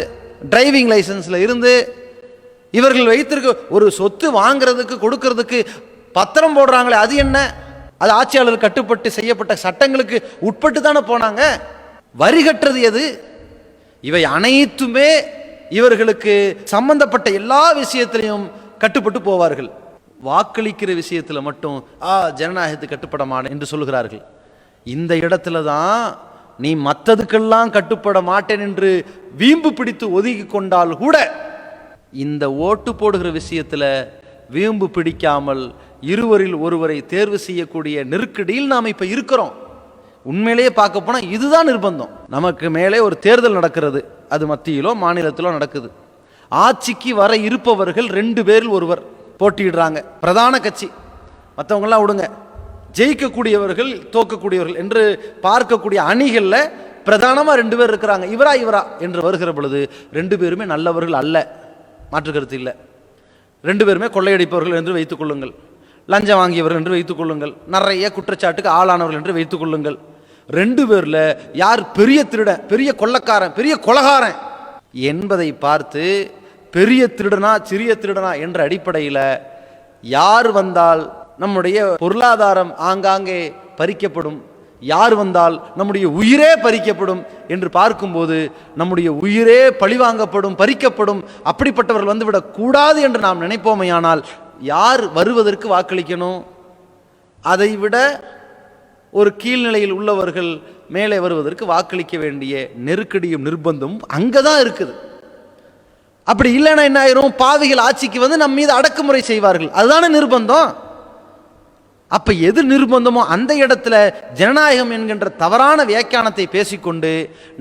Speaker 2: டிரைவிங் லைசன்ஸில் இருந்து, இவர்கள் வைத்திருக்க ஒரு சொத்து வாங்கிறதுக்கு கொடுக்கறதுக்கு பத்திரம் போடுறாங்களே, அது என்ன? அது ஆட்சியாளர் கட்டுப்பட்டு செய்யப்பட்ட சட்டங்களுக்கு உட்பட்டு தானே போனாங்க. வரி கட்டுறது எது? இவை அனைத்துமே இவர்களுக்கு சம்பந்தப்பட்ட எல்லா விஷயத்திலையும் கட்டுப்பட்டு போவார்கள். வாக்களிக்கிற விஷயத்தில் மட்டும் ஜனநாயகத்துக்கு கட்டுப்பட மாட்டேன் என்று சொல்லுகிறார்கள். இந்த இடத்துல தான் நீ மற்றதுக்கெல்லாம் கட்டுப்பட மாட்டேன் என்று வீம்பு பிடித்து ஒதுக்கி கொண்டால் கூட இந்த ஓட்டு போடுகிற விஷயத்தில் வீம்பு பிடிக்காமல் இருவரில் ஒருவரை தேர்வு செய்யக்கூடிய நெருக்கடியில் நாம் இப்போ இருக்கிறோம். உண்மையிலேயே பார்க்க போனால் இதுதான் நிர்பந்தம். நமக்கு மேலே ஒரு தேர்தல் நடக்கிறது, அது மத்தியிலோ மாநிலத்திலோ நடக்குது. ஆட்சிக்கு வர இருப்பவர்கள் 2 பேரில் ஒருவர் போட்டியிடுறாங்க, பிரதான கட்சி. மற்றவங்களாம் விடுங்க, ஜெயிக்கக்கூடியவர்கள் தோக்கக்கூடியவர்கள் என்று பார்க்கக்கூடிய அணிகளில் பிரதானமாக 2 பேர் இருக்கிறாங்க. இவரா என்று வருகிற பொழுது 2 பேருமே நல்லவர்கள் அல்ல, மாற்று கருத்து இல்லை. 2 பேருமே கொள்ளையடிப்பவர்கள் என்று வைத்துக் கொள்ளுங்கள், லஞ்சம் வாங்கியவர்கள் என்று வைத்துக் கொள்ளுங்கள், நிறைய குற்றச்சாட்டுக்கு ஆளானவர்கள் என்று வைத்துக் கொள்ளுங்கள். 2 பேர்ல யார் பெரிய திருடன், பெரிய கொள்ளக்காரன், பெரிய கொலகாரன் என்பதை பார்த்து பெரிய திருடனா சிறிய திருடனா என்ற அடிப்படையில் யார் வந்தால் நம்முடைய பொருளாதாரம் ஆங்காங்கே பறிக்கப்படும், யார் வந்தால் நம்முடைய உயிரே பறிக்கப்படும் என்று பார்க்கும்போது நம்முடைய உயிரே பழிவாங்கப்படும், பறிக்கப்படும், அப்படிப்பட்டவர்கள் வந்துவிடக் கூடாது என்று நாம் நினைப்போமையானால் யார் வருவதற்கு வாக்களிக்கணும்? அதைவிட ஒரு கீழ்நிலையில் உள்ளவர்கள் மேலே வருவதற்கு வாக்களிக்க வேண்டிய நெருக்கடியும் நிர்பந்தமும் அங்கதான் இருக்குது. அப்படி இல்லைன்னா என்ன ஆயிரும்? பாவிகள் ஆட்சிக்கு வந்து நம்ம மீது அடக்குமுறை செய்வார்கள், அதுதானே நிர்பந்தம். அப்ப எது நிர்பந்தமோ அந்த இடத்துல ஜனநாயகம் என்கின்ற தவறான வியாக்கியானத்தை பேசிக்கொண்டு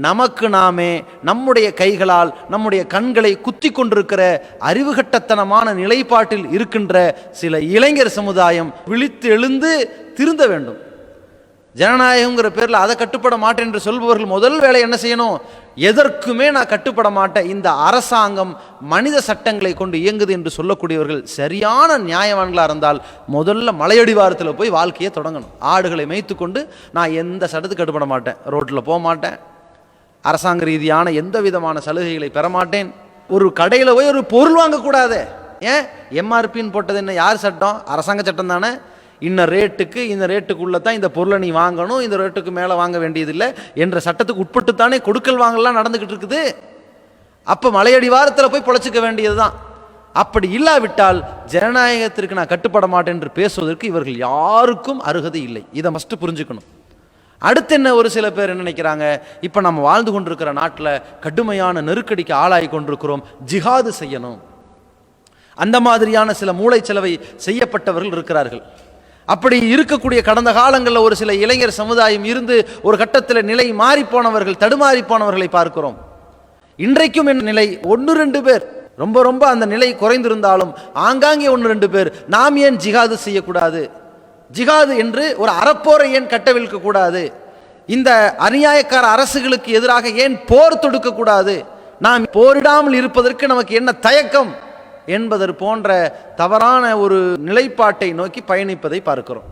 Speaker 2: நமக்கு நாமே நம்முடைய கைகளால் நம்முடைய கண்களை குத்தி கொண்டிருக்கிற அறிவுகட்டத்தனமான நிலைப்பாட்டில் இருக்கின்ற சில இளைஞர் சமுதாயம் விழித்து எழுந்து திருந்த வேண்டும். ஜனநாயகங்கிற பேரில் அதை கட்டுப்பட மாட்டேன் என்று சொல்பவர்கள் முதல் வேலை என்ன செய்யணும்? எதற்குமே நான் கட்டுப்பட மாட்டேன், இந்த அரசாங்கம் மனித சட்டங்களை கொண்டு இயங்குது என்று சொல்லக்கூடியவர்கள் சரியான நியாயவான்களாக இருந்தால் முதல்ல மலையடிவாரத்தில் போய் வாழ்க்கையை தொடங்கணும். ஆடுகளை மேய்த்து கொண்டு நான் எந்த சட்டத்துக்கு கட்டுப்பட மாட்டேன், ரோட்டில் போக மாட்டேன், அரசாங்க ரீதியான எந்த விதமான சலுகைகளை பெற மாட்டேன், ஒரு கடையில் போய் ஒரு பொருள் வாங்கக்கூடாது. ஏன்? எம்ஆர்பின்னு போட்டது என்ன? யார் சட்டம்? அரசாங்க சட்டம் தானே. இன்ன ரேட்டுக்கு இந்த ரேட்டுக்குள்ளே தான் இந்த பொருளை நீ வாங்கணும், இந்த ரேட்டுக்கு மேலே வாங்க வேண்டியதில்லை என்ற சட்டத்துக்கு உட்பட்டுத்தானே கொடுக்கல் வாங்கலாம் நடந்துக்கிட்டு இருக்குது. அப்போ மலையடி வாரத்தில் போய் பொழைச்சிக்க வேண்டியது தான். அப்படி இல்லாவிட்டால் ஜனநாயகத்திற்கு நான் கட்டுப்பட மாட்டேன் என்று பேசுவதற்கு இவர்கள் யாருக்கும் அருகதை இல்லை. இதை ஃபஸ்ட்டு புரிஞ்சுக்கணும். அடுத்து என்ன, ஒரு சில பேர் என்ன நினைக்கிறாங்க, இப்போ நம்ம வாழ்ந்து கொண்டிருக்கிற நாட்டில் கடுமையான நெருக்கடிக்கு ஆளாகி கொண்டிருக்கிறோம், ஜிஹாது செய்யணும், அந்த மாதிரியான சில மூளை செலவை செய்யப்பட்டவர்கள் இருக்கிறார்கள். அப்படி இருக்கக்கூடிய கடந்த காலங்களில் ஒரு சில இளைஞர் சமுதாயம் இருந்து ஒரு கட்டத்தில் நிலை மாறி போனவர்கள், தடுமாறி போனவர்களை பார்க்கிறோம். இன்றைக்கும் என் நிலை 1-2 பேர், ரொம்ப ரொம்ப அந்த நிலை குறைந்திருந்தாலும் ஆங்காங்கே 1-2 பேர் நாம் ஏன் ஜிஹாது செய்யக்கூடாது, ஜிஹாது என்று ஒரு அறப்போரை ஏன் கட்டவிழ்க்க கூடாது, இந்த அநியாயக்கார அரசுகளுக்கு எதிராக ஏன் போர் தொடுக்க கூடாது, நாம் போரிடாமல் இருப்பதற்கு நமக்கு என்ன தயக்கம் என்பது போன்ற தவறான ஒரு நிலைப்பாட்டை நோக்கி பயணிப்பதை பார்க்கிறோம்.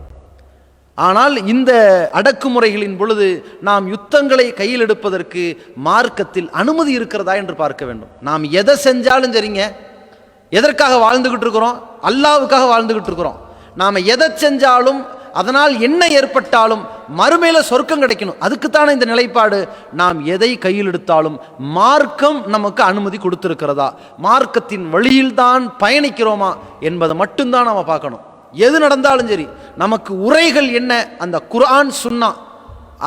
Speaker 2: ஆனால் இந்த அடக்குமுறைகளின் பொழுது நாம் யுத்தங்களை கையில் எடுப்பதற்கு மார்க்கத்தில் அனுமதி இருக்கிறதா என்று பார்க்க வேண்டும். நாம் எதை செஞ்சாலும் சரிங்க, எதற்காக வாழ்ந்துகிட்டு இருக்கிறோம்? அல்லாஹ்வுக்காக வாழ்ந்துகிட்டு இருக்கிறோம். நாம் எதை செஞ்சாலும் அதனால் என்ன ஏற்பட்டாலும் மறுமையில சொர்க்கம் கிடைக்கணும். அதுக்குத்தானே இந்த நிலைப்பாடு. நாம் எதை கையில் எடுத்தாலும் மார்க்கம் நமக்கு அனுமதி கொடுத்திருக்கிறதா, மார்க்கத்தின் வழியில்தான் பயணிக்கிறோமா என்பதை மட்டும்தான் நாம பார்க்கணும். எது நடந்தாலும் சரி, நமக்கு உரைகள் என்ன, அந்த குர்ஆன் சுன்னா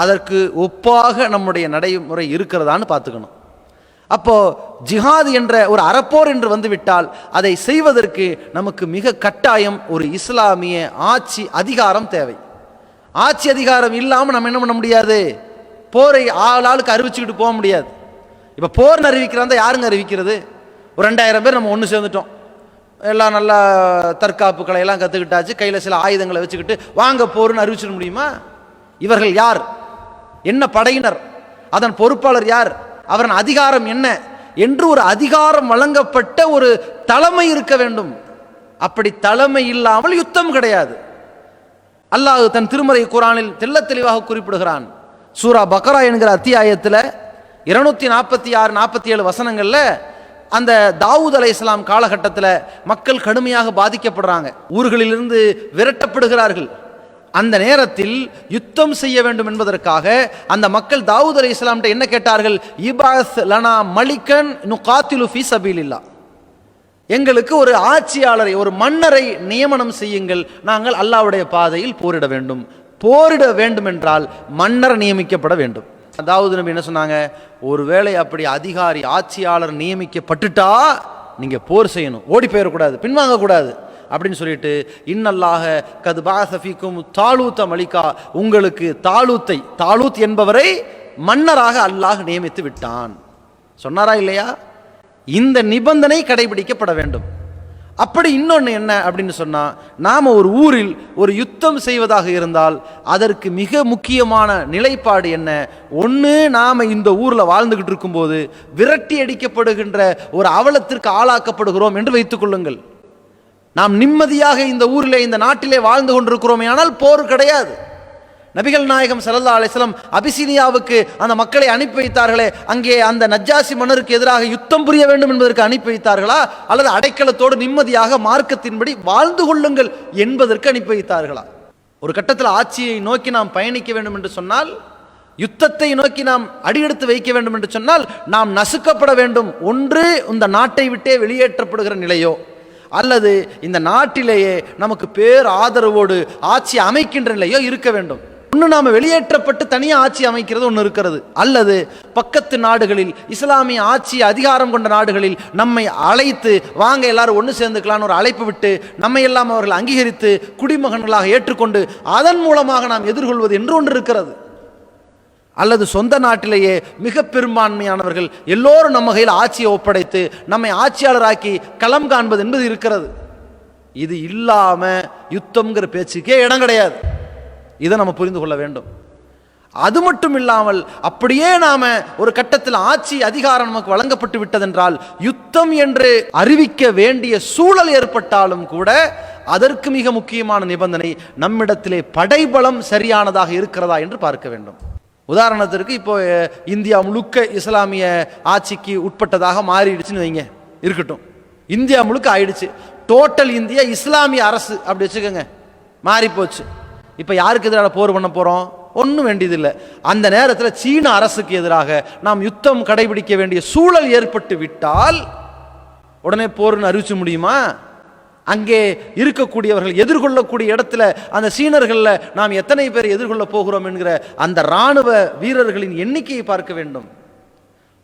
Speaker 2: அதற்கு ஒப்பாக நம்முடைய நடைமுறை இருக்கிறதான்னு பார்த்துக்கணும். அப்போ ஜிஹாத் என்ற ஒரு அறப்போர் என்று வந்துவிட்டால் அதை செய்வதற்கு நமக்கு மிக கட்டாயம் ஒரு இஸ்லாமிய ஆட்சி அதிகாரம் தேவை. ஆட்சி அதிகாரம் இல்லாமல் நம்ம என்ன பண்ண முடியாது, போரை ஆளுக்கு அறிவிச்சுக்கிட்டு போக முடியாது. இப்போ போர்னு அறிவிக்கிறாங்க, யாருங்க அறிவிக்கிறது? ஒரு 2000 பேர் நம்ம ஒன்று சேர்ந்துட்டோம், எல்லாம் நல்லா தற்காப்பு கலையெல்லாம் கற்றுக்கிட்டாச்சு, கையில் சில ஆயுதங்களை வச்சுக்கிட்டு வாங்க போர்னு அறிவிச்சிட முடியுமா? இவர்கள் யார், என்ன படையினர், அதன் பொறுப்பாளர் யார், அவரின் அதிகாரம் என்ன என்று ஒரு அதிகாரம் வழங்கப்பட்ட ஒரு தலைமை இருக்க வேண்டும். அப்படி தலைமை இல்லாமல் யுத்தம் கிடையாது. அல்லாஹ் தன் திருமறை குர்ஆனில் தெள்ளத் தெளிவாக குறிப்பிடுகிறான். சூரா பக்ரா என்கிற அத்தியாயத்தில் 246 47 வசனங்கள்ல அந்த தாவூத் அலைஹிஸ்ஸலாம் காலகட்டத்தில் மக்கள் கடுமையாக பாதிக்கப்படுறாங்க, ஊர்களிலிருந்து விரட்டப்படுகிறார்கள். அந்த நேரத்தில் யுத்தம் செய்ய வேண்டும் என்பதற்காக அந்த மக்கள் தாவூத் அலைஹிஸ்ஸலாம் என்ன கேட்டார்கள்? இபாஸ் லனா மலிகன் நுகாத்திலு ஃபீ சபீலில்லாஹ், எங்களுக்கு ஒரு ஆட்சியாளரை, ஒரு மன்னரை நியமனம் செய்யுங்கள், நாங்கள் அல்லாஹ்வுடைய பாதையில் போரிட வேண்டும். போரிட வேண்டும் என்றால் மன்னர் நியமிக்கப்பட வேண்டும். தாவூத் நபி என்ன சொன்னாங்க? ஒருவேளை அப்படி அதிகாரி ஆட்சியாளர் நியமிக்கப்பட்டுட்டா நீங்க போர் செய்யணும், ஓடி போயிடக்கூடாது, பின்வாங்க கூடாது அப்படின்னு சொல்லிட்டு, இன்னல்லாஹ கது பாசஃபிக்கும் தாலூத்த மலிகா, உங்களுக்கு தாலூத் என்பவரை மன்னராக அல்லாஹ் நியமித்து விட்டான் சொன்னாரா இல்லையா? இந்த நிபந்தனை கடைபிடிக்கப்பட வேண்டும். அப்படி இன்னொன்று என்ன அப்படின்னு சொன்னா, நாம ஒரு ஊரில் ஒரு யுத்தம் செய்வதாக இருந்தால் அதற்கு மிக முக்கியமான நிலைப்பாடு என்ன? ஒன்று, நாம இந்த ஊர்ல வாழ்ந்துகிட்டு இருக்கும்போது விரட்டி அடிக்கப்படுகின்ற ஒரு அவலத்திற்கு ஆளாக்கப்படுகிறோம் என்று வைத்துக் கொள்ளுங்கள். நாம் நிம்மதியாக இந்த ஊரிலே, இந்த நாட்டிலே வாழ்ந்து கொண்டிருக்கிறோமே, ஆனால் போர் கிடையாது. நபிகள் நாயகம் ஸல்லல்லாஹு அலைஹி வஸல்லம் அபிசீனியாவுக்கு அந்த மக்களை அனுப்பி வைத்தார்களே, அங்கே அந்த நஜ்ஜாசி மன்னருக்கு எதிராக யுத்தம் புரிய வேண்டும் என்பதற்கு அனுப்பி வைத்தார்களா, அல்லது அடைக்கலத்தோடு நிம்மதியாக மார்க்கத்தின்படி வாழ்ந்து கொள்ளுங்கள் என்பதற்கு அனுப்பி வைத்தார்களா? ஒரு கட்டத்தில் ஆட்சியை நோக்கி நாம் பயணிக்க வேண்டும் என்று சொன்னால், யுத்தத்தை நோக்கி நாம் அடியெடுத்து வைக்க வேண்டும் என்று சொன்னால், நாம் நசுக்கப்பட வேண்டும். ஒன்று இந்த நாட்டை விட்டே வெளியேற்றப்படுகிற நிலையோ, அல்லது இந்த நாட்டிலேயே நமக்கு பேர் ஆதரவோடு ஆட்சி அமைக்கின்ற நிலையோ இருக்க வேண்டும். ஒன்று நாம் வெளியேற்றப்பட்டு தனியாக ஆட்சி அமைக்கிறது ஒன்று இருக்கிறது, அல்லது பக்கத்து நாடுகளில் இஸ்லாமிய ஆட்சி அதிகாரம் கொண்ட நாடுகளில் நம்மை அழைத்து வாங்க எல்லாரும் ஒன்று சேர்ந்துக்கலான்னு ஒரு அழைப்பு விட்டு நம்மை எல்லாம் அவர்கள் அங்கீகரித்து குடிமகன்களாக ஏற்றுக்கொண்டு அதன் மூலமாக நாம் எதிர்கொள்வது என்று ஒன்று இருக்கிறது. அல்லது சொந்த நாட்டிலேயே மிக பெரும்பான்மையானவர்கள் எல்லோரும் நம்ம கையில் ஆட்சியை ஒப்படைத்து நம்மை ஆட்சியாளராக்கி களம் காண்பது என்பது இருக்கிறது. இது இல்லாம யுத்தம்ங்கிற பேச்சுக்கே இடம் கிடையாது. இதை நம்ம புரிந்து கொள்ள வேண்டும். அது மட்டும் இல்லாமல் அப்படியே நாம ஒரு கட்டத்தில் ஆட்சி அதிகாரம் நமக்கு வழங்கப்பட்டு விட்டதென்றால் யுத்தம் என்று அறிவிக்க வேண்டிய சூழல் ஏற்பட்டாலும் கூட அதற்கு மிக முக்கியமான நிபந்தனை நம்மிடத்திலே படைபலம் சரியானதாக இருக்கிறதா என்று பார்க்க வேண்டும். உதாரணத்திற்கு இப்போ இந்தியா முழுக்க இஸ்லாமிய ஆட்சிக்கு உட்பட்டதாக மாறிடுச்சுன்னு வைங்க, இருக்கட்டும், இந்தியா முழுக்க ஆயிடுச்சு, டோட்டல் இந்தியா இஸ்லாமிய அரசு அப்படி வச்சுக்கோங்க, மாறி போச்சு. இப்போ யாருக்கு எதிராக போர் பண்ண போறோம்? ஒன்றும் வேண்டியதில்லை. அந்த நேரத்தில் சீன அரசுக்கு எதிராக நாம் யுத்தம் கடைபிடிக்க வேண்டிய சூழல் ஏற்பட்டு விட்டால் உடனே போர்னு அறிவிச்ச முடியுமா? அங்கே இருக்கக்கூடியவர்கள் எதிர்கொள்ளக்கூடிய இடத்துல அந்த சீனர்களில் நாம் எத்தனை பேர் எதிர்கொள்ள போகிறோம் என்கிற அந்த இராணுவ வீரர்களின் எண்ணிக்கையை பார்க்க வேண்டும்.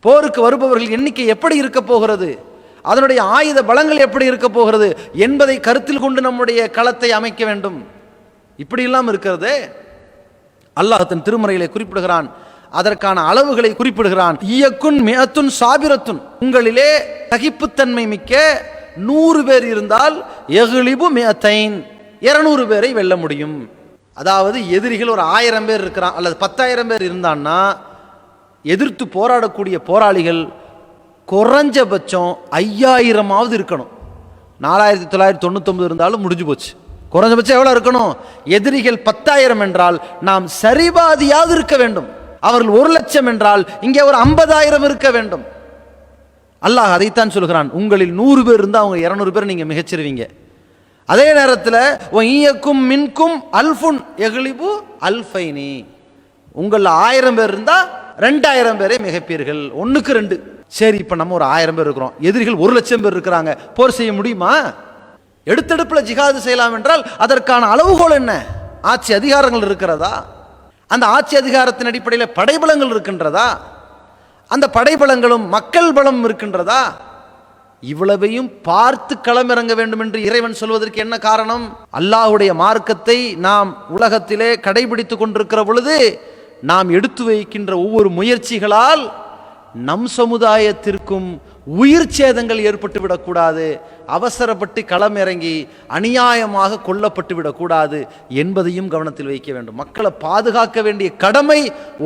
Speaker 2: போருக்கு வருபவர்கள் எண்ணிக்கை எப்படி இருக்க போகிறது, அதனுடைய ஆயுத பலங்கள் எப்படி இருக்க போகிறது என்பதை கருத்தில் கொண்டு நம்முடைய களத்தை அமைக்க வேண்டும். இப்படி இல்லாமல் இருக்கிறது. அல்லாஹ் தன் திருமறையிலே குறிப்பிடுகிறான், அதற்கான அளவுகளை குறிப்பிடுகிறான். ஈயக்குன் மிஅத்துன் சாபிரத்துன், உங்களிலே சகிப்புத்தன்மை மிக்க 100 பேர் இருந்தால் எகுலிபு மிஅத்தைன், 200 பேரை வெல்ல முடியும். அதாவது எதிரிகள் ஒரு 1000 பேர் இருக்கிறான் அல்லது 10,000 பேர் இருந்தான்னா எதிர்த்து போராடக்கூடிய போராளிகள் குறைஞ்சபட்சம் 5000ஆவது இருக்கணும். 4999 இருந்தாலும் முடிஞ்சு போச்சு. குறைஞ்சபட்சம் எவ்வளவு இருக்கணும்? எதிரிகள் 10,000 என்றால் நாம் சரிபாதியாவது இருக்க வேண்டும். அவர்கள் 1,00,000 என்றால் இங்கே ஒரு 50,000 இருக்க வேண்டும். அல்லாஹ் அதைத்தான் சொல்கிறான், உங்களில் 100 பேர் இருந்தால் அவங்க 200 பேர் நீங்க மிகச்சிருவீங்க. அதே நேரத்தில் ஈயக்கும் மின்கும் அல்ஃபுன் எக்லிபு அல்ஃபைனி, உங்களில் 1000 பேர் இருந்தால் 2000 பேரை மிகைப்பீர்கள், 1க்கு 2. சரி, இப்போ நம்ம ஒரு 1000 பேர் இருக்கிறோம், எதிரிகள் 1,00,000 பேர் இருக்கிறாங்க, போர் செய்ய முடியுமா? எடுத்தெடுப்பில் ஜிஹாது செய்யலாம் என்றால் அதற்கான அளவுகோல் என்ன? ஆட்சி அதிகாரங்கள் இருக்கிறதா? அந்த ஆட்சி அதிகாரத்தின் அடிப்படையில் படைபலங்கள் இருக்கின்றதா? அந்த படைபலங்களும் மக்கள் பலம் இருக்கின்றதா? இவ்வளவையும் பார்த்து களமிறங்க வேண்டும் என்று இறைவன் சொல்வதற்கு என்ன காரணம்? அல்லாஹ்வுடைய மார்க்கத்தை நாம் உலகத்திலே கடைபிடித்து கொண்டிருக்கிற பொழுது நாம் எடுத்து வைக்கின்ற ஒவ்வொரு முயற்சிகளால் நம் சமுதாயத்திற்கும் உயிர் சேதங்கள் ஏற்பட்டு விடக்கூடாது, அவசரப்பட்டு களமிறங்கி அநியாயமாக கொல்லப்பட்டு விடக்கூடாது என்பதையும் கவனத்தில் வைக்க வேண்டும். மக்களை பாதுகாக்க வேண்டிய கடமை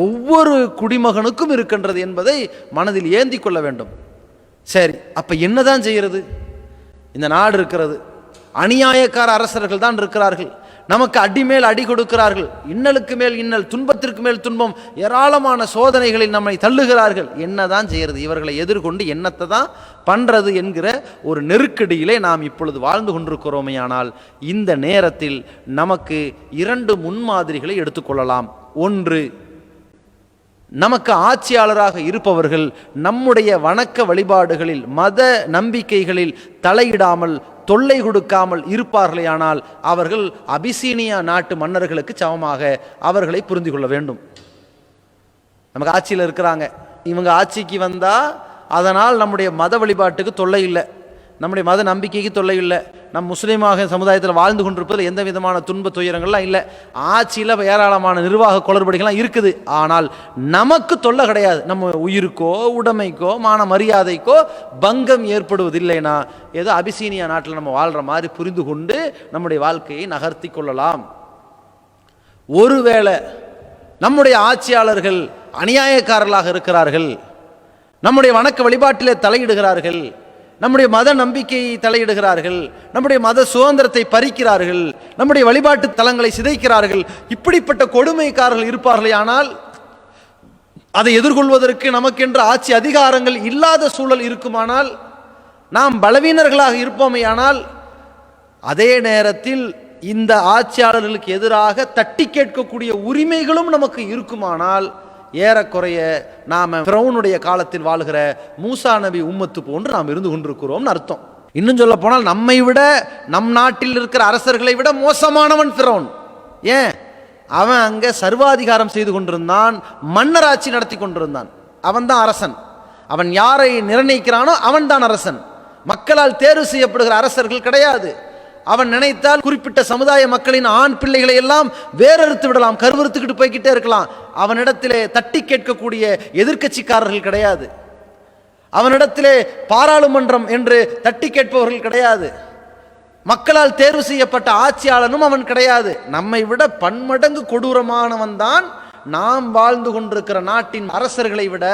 Speaker 2: ஒவ்வொரு குடிமகனுக்கும் இருக்கின்றது என்பதை மனதில் ஏந்தி கொள்ள வேண்டும். சரி, அப்ப என்னதான் செய்யறது? இந்த நாடு இருக்கிறது, அநியாயக்கார அரசர்கள் தான் இருக்கிறார்கள், நமக்கு அடிமேல் அடி கொடுக்கிறார்கள், இன்னலுக்கு மேல் இன்னல், துன்பத்திற்கு மேல் துன்பம், ஏராளமான சோதனைகளில் நம்மை தள்ளுகிறார்கள். என்னதான் செய்யறது? இவர்களை எதிர்கொண்டு என்னத்தை தான் பண்றது என்கிற ஒரு நெருக்கடியிலே நாம் இப்பொழுது வாழ்ந்து கொண்டிருக்கிறோமேயானால் இந்த நேரத்தில் நமக்கு 2 முன்மாதிரிகளை எடுத்துக்கொள்ளலாம். ஒன்று, நமக்கு ஆட்சியாளராக இருப்பவர்கள் நம்முடைய வணக்க வழிபாடுகளில் மத நம்பிக்கைகளில் தலையிடாமல் தொல்லை கொடுக்காமல் இருப்பார்களேயானால் அவர்கள் அபிசீனியா நாட்டு மன்னர்களுக்கு சமமாக அவர்களை புரிந்து கொள்ள வேண்டும். நமக்கு ஆட்சியில் இருக்கிறாங்க, இவங்க ஆட்சிக்கு வந்தா அதனால் நம்முடைய மத வழிபாட்டுக்கு தொல்லை இல்லை, நம்முடைய மத நம்பிக்கைக்கு தொல்லை இல்லை, நம் முஸ்லீமாக சமுதாயத்தில் வாழ்ந்து கொண்டிருப்பதில் எந்த விதமான துன்ப துயரங்கள்லாம் இல்லை, ஆட்சியில் ஏராளமான நிர்வாக குளறுபடிகள்லாம் இருக்குது, ஆனால் நமக்கு தொல்லை கிடையாது, நம்ம உயிருக்கோ உடைமைக்கோ மான மரியாதைக்கோ பங்கம் ஏற்படுவதில்லைனா ஏதோ அபிசீனியா நாட்டில் நம்ம வாழ்கிற மாதிரி புரிந்து கொண்டு நம்முடைய வாழ்க்கையை நகர்த்தி கொள்ளலாம். ஒருவேளை நம்முடைய ஆட்சியாளர்கள் அநியாயக்காரர்களாக இருக்கிறார்கள், நம்முடைய வணக்க வழிபாட்டிலே தலையிடுகிறார்கள், நம்முடைய மத நம்பிக்கையை தலையிடுகிறார்கள், நம்முடைய மத சுதந்திரத்தை பறிக்கிறார்கள், நம்முடைய வழிபாட்டு தலங்களை சிதைக்கிறார்கள், இப்படிப்பட்ட கொடுமைக்காரர்கள் இருப்பார்களே, ஆனால் அதை எதிர்கொள்வதற்கு நமக்கென்று ஆட்சி அதிகாரங்கள் இல்லாத சூழல் இருக்குமானால், நாம் பலவீனர்களாக இருப்போமே, ஆனால் அதே நேரத்தில் இந்த ஆட்சியாளர்களுக்கு எதிராக தட்டி கேட்கக்கூடிய உரிமைகளும் நமக்கு இருக்குமானால் ஏறக்குறைய நாம ஃபிரௌனுடைய காலத்தில் வாழ்கிற மூசா நபி உம்மத்து போன்று நாம் இருந்து கொண்டிருக்கிறோம் அர்த்தம். இன்னும் சொல்ல போனால் நம்மை விட, நம் நாட்டில் இருக்கிற அரசர்களை விட மோசமானவன் ஃபிரௌன். ஏன்? அவன் அங்க சர்வாதிகாரம் செய்து கொண்டிருந்தான், மன்னராட்சி நடத்தி கொண்டிருந்தான். அவன் தான் அரசன், அவன் யாரை நிர்ணயிக்கிறானோ அவன் தான் அரசன். மக்களால் தேர்வு செய்யப்படுகிற அரசர்கள் கிடையாது. அவன் நினைத்தால் குறிப்பிட்ட சமுதாய மக்களின் ஆண் பிள்ளைகளை எல்லாம் வேறறுத்து விடலாம், கருவறுத்துக்கிட்டு போய்கிட்டே இருக்கலாம். அவனிடத்திலே தட்டி கேட்கக்கூடிய எதிர்க்கட்சிக்காரர்கள் கிடையாது, அவனிடத்திலே பாராளுமன்றம் என்று தட்டி கேட்பவர்கள் கிடையாது, மக்களால் தேர்வு செய்யப்பட்ட ஆட்சியாளனும் அவன் கிடையாது. நம்மை விட பன்மடங்கு கொடூரமானவன் தான் நாம் வாழ்ந்து கொண்டிருக்கிற நாட்டின் அரசர்களை விட,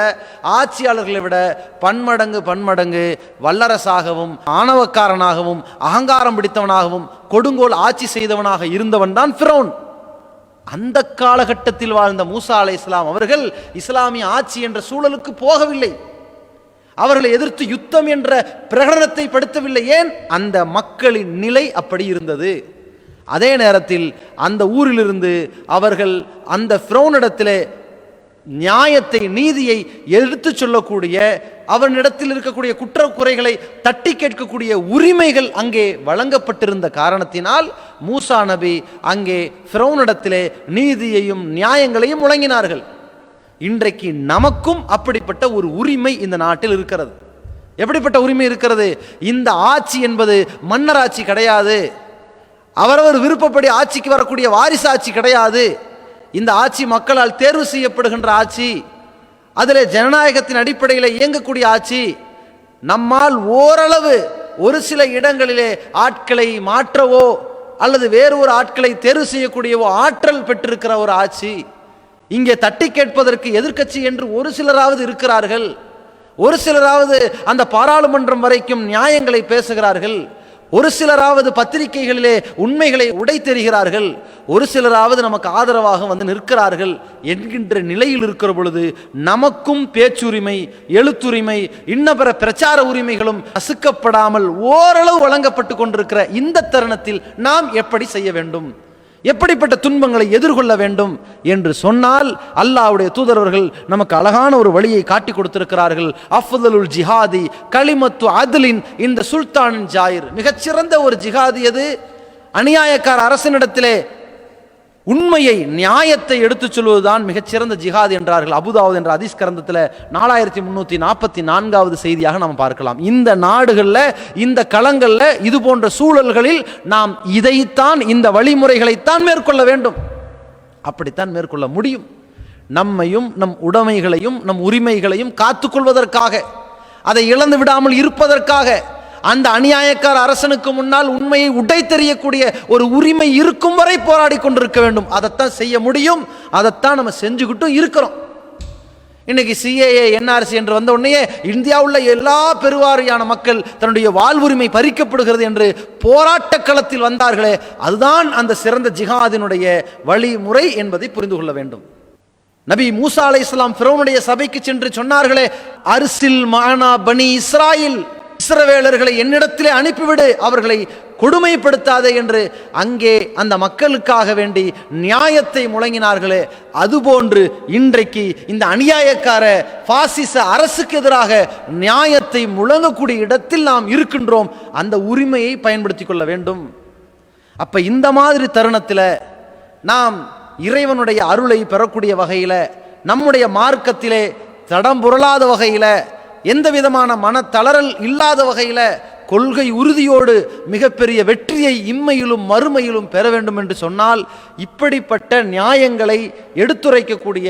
Speaker 2: ஆட்சியாளர்களை விட பன்மடங்கு வல்லரசாகவும் ஆணவக்காரனாகவும் அகங்காரம் பிடித்தவனாகவும் கொடுங்கோல் ஆட்சி செய்தவனாக இருந்தவன் தான் ஃபிரௌன். அந்த காலகட்டத்தில் வாழ்ந்த மூசா அலைஹிஸ்ஸலாம் அவர்கள் இஸ்லாமிய ஆட்சி என்ற சூழலுக்கு போகவில்லை, அவர்களை எதிர்த்து யுத்தம் என்ற பிரகடனத்தை படுத்தவில்லை. ஏன்? அந்த மக்களின் நிலை அப்படி இருந்தது. அதே நேரத்தில் அந்த ஊரிலிருந்து அவர்கள் அந்த ஃபிரௌனிடத்திலே நியாயத்தை, நீதியை எடுத்து சொல்லக்கூடிய, அவனிடத்தில் இருக்கக்கூடிய குற்றக்குறைகளை தட்டி கேட்கக்கூடிய உரிமைகள் அங்கே வழங்கப்பட்டிருந்த காரணத்தினால் மூசா நபி அங்கே ஃபிரௌனிடத்திலே நீதியையும் நியாயங்களையும் வழங்கினார்கள். இன்றைக்கு நமக்கும் அப்படிப்பட்ட ஒரு உரிமை இந்த நாட்டில் இருக்கிறது. எப்படிப்பட்ட உரிமை இருக்கிறது? இந்த ஆட்சி என்பது மன்னராட்சி கிடையாது, அவரவர் விருப்பப்படி ஆட்சிக்கு வரக்கூடிய வாரிசு ஆட்சி கிடையாது. இந்த ஆட்சி மக்களால் தேர்வு செய்யப்படுகின்ற ஆட்சி, அதில் ஜனநாயகத்தின் அடிப்படையில் இயங்கக்கூடிய ஆட்சி. நம்மால் ஓரளவு ஒரு சில இடங்களிலே ஆட்களை மாற்றவோ அல்லது வேறு ஒரு ஆட்களை தேர்வு செய்யக்கூடியவோ ஆற்றல் பெற்றிருக்கிற ஒரு ஆட்சி. இங்கே தட்டி கேட்பதற்கு எதிர்க்கட்சி என்று ஒரு சிலராவது இருக்கிறார்கள், ஒரு சிலராவது அந்த பாராளுமன்றம் வரைக்கும் நியாயங்களை பேசுகிறார்கள், ஒரு சிலராவது பத்திரிகைகளிலே உண்மைகளை உடைத்தெறிகிறார்கள், ஒரு சிலராவது நமக்கு ஆதரவாக வந்து நிற்கிறார்கள் என்கின்ற நிலையில் இருக்கிற பொழுது நமக்கும் பேச்சுரிமை, எழுத்துரிமை, இன்ன பிற பிரச்சார உரிமைகளும் அசுக்கப்படாமல் ஓரளவு வழங்கப்பட்டு கொண்டிருக்கிற இந்த தருணத்தில் நாம் எப்படி செய்ய வேண்டும், எப்படிப்பட்ட துன்பங்களை எதிர்கொள்ள வேண்டும் என்று சொன்னால் அல்லாஹ்வுடைய தூதரவர்கள் நமக்கு அழகான ஒரு வழியை காட்டி கொடுத்திருக்கிறார்கள். அஃதலுல் ஜிஹாதி கலிமத்து அத்லின் இந்த சுல்தானின் ஜாயிர். மிகச்சிறந்த ஒரு ஜிஹாதி எது? அநியாயக்கார அரசனிடத்திலே உண்மையை, நியாயத்தை எடுத்துச் சொல்வதுதான் மிகச்சிறந்த ஜிஹாத் என்றார்கள். அபுதாவுத் என்ற ஹதீஸ் கிரந்தத்தில் 4344வது செய்தியாக நாம் பார்க்கலாம். இந்த நாடுகளில், இந்த களங்களில், இது போன்ற சூழல்களில் நாம் இதைத்தான், இந்த வழிமுறைகளைத்தான் மேற்கொள்ள வேண்டும். அப்படித்தான் மேற்கொள்ள முடியும். நம்மையும் நம் உடைமைகளையும் நம் உரிமைகளையும் காத்துக்கொள்வதற்காக, அதை இழந்து விடாமல் இருப்பதற்காக, அந்த அநியாயக்கார அரசனுக்கு முன்னால் உண்மையை உடைத்தெறியக்கூடிய ஒரு உரிமை இருக்கும் வரை போராடி கொண்டிருக்க வேண்டும். அதைத்தான் செய்ய முடியும். அதைத்தான் நம்ம செஞ்சுக்கிட்டும் இருக்கிறோம். இன்னைக்கு சிஏஏ, என்ஆர்சி என்று வந்த உடனே இந்தியாவுள்ள எல்லா பெருவாரியான மக்கள் தன்னுடைய வாழ்வுரிமை பறிக்கப்படுகிறது என்று போராட்ட களத்தில் வந்தார்களே, அதுதான் அந்த சிறந்த ஜிஹாதினுடைய வழிமுறை என்பதை புரிந்து கொள்ள வேண்டும். நபி மூசா அலைஹிஸ்ஸலாம் ஃபிரௌனுடைய சபைக்கு சென்று சொன்னார்களே, அர்சில் மானா பனி இஸ்ராயில், இஸ்ரவேலர்களை என்னிடத்திலே அனுப்பிவிடு, அவர்களை கொடுமைப்படுத்தாதே என்று அங்கே அந்த மக்களுக்காக வேண்டி நியாயத்தை முழங்கினார்களே, அதுபோன்று இன்றைக்கு இந்த அநியாயக்கார பாசிச அரசுக்கு எதிராக நியாயத்தை முழங்கக்கூடிய இடத்தில் நாம் இருக்கின்றோம். அந்த உரிமையை பயன்படுத்திக் கொள்ள வேண்டும். அப்ப இந்த மாதிரி தருணத்தில் நாம் இறைவனுடைய அருளை பெறக்கூடிய வகையில், நம்முடைய மார்க்கத்திலே தடம் புரளாத வகையில், எந்த விதமான மனத்தளரல் இல்லாத வகையில், கொள்கை உறுதியோடு மிகப்பெரிய வெற்றியை இம்மையிலும் மறுமையிலும் பெற வேண்டும் என்று சொன்னால், இப்படிப்பட்ட நியாயங்களை எடுத்துரைக்கக்கூடிய,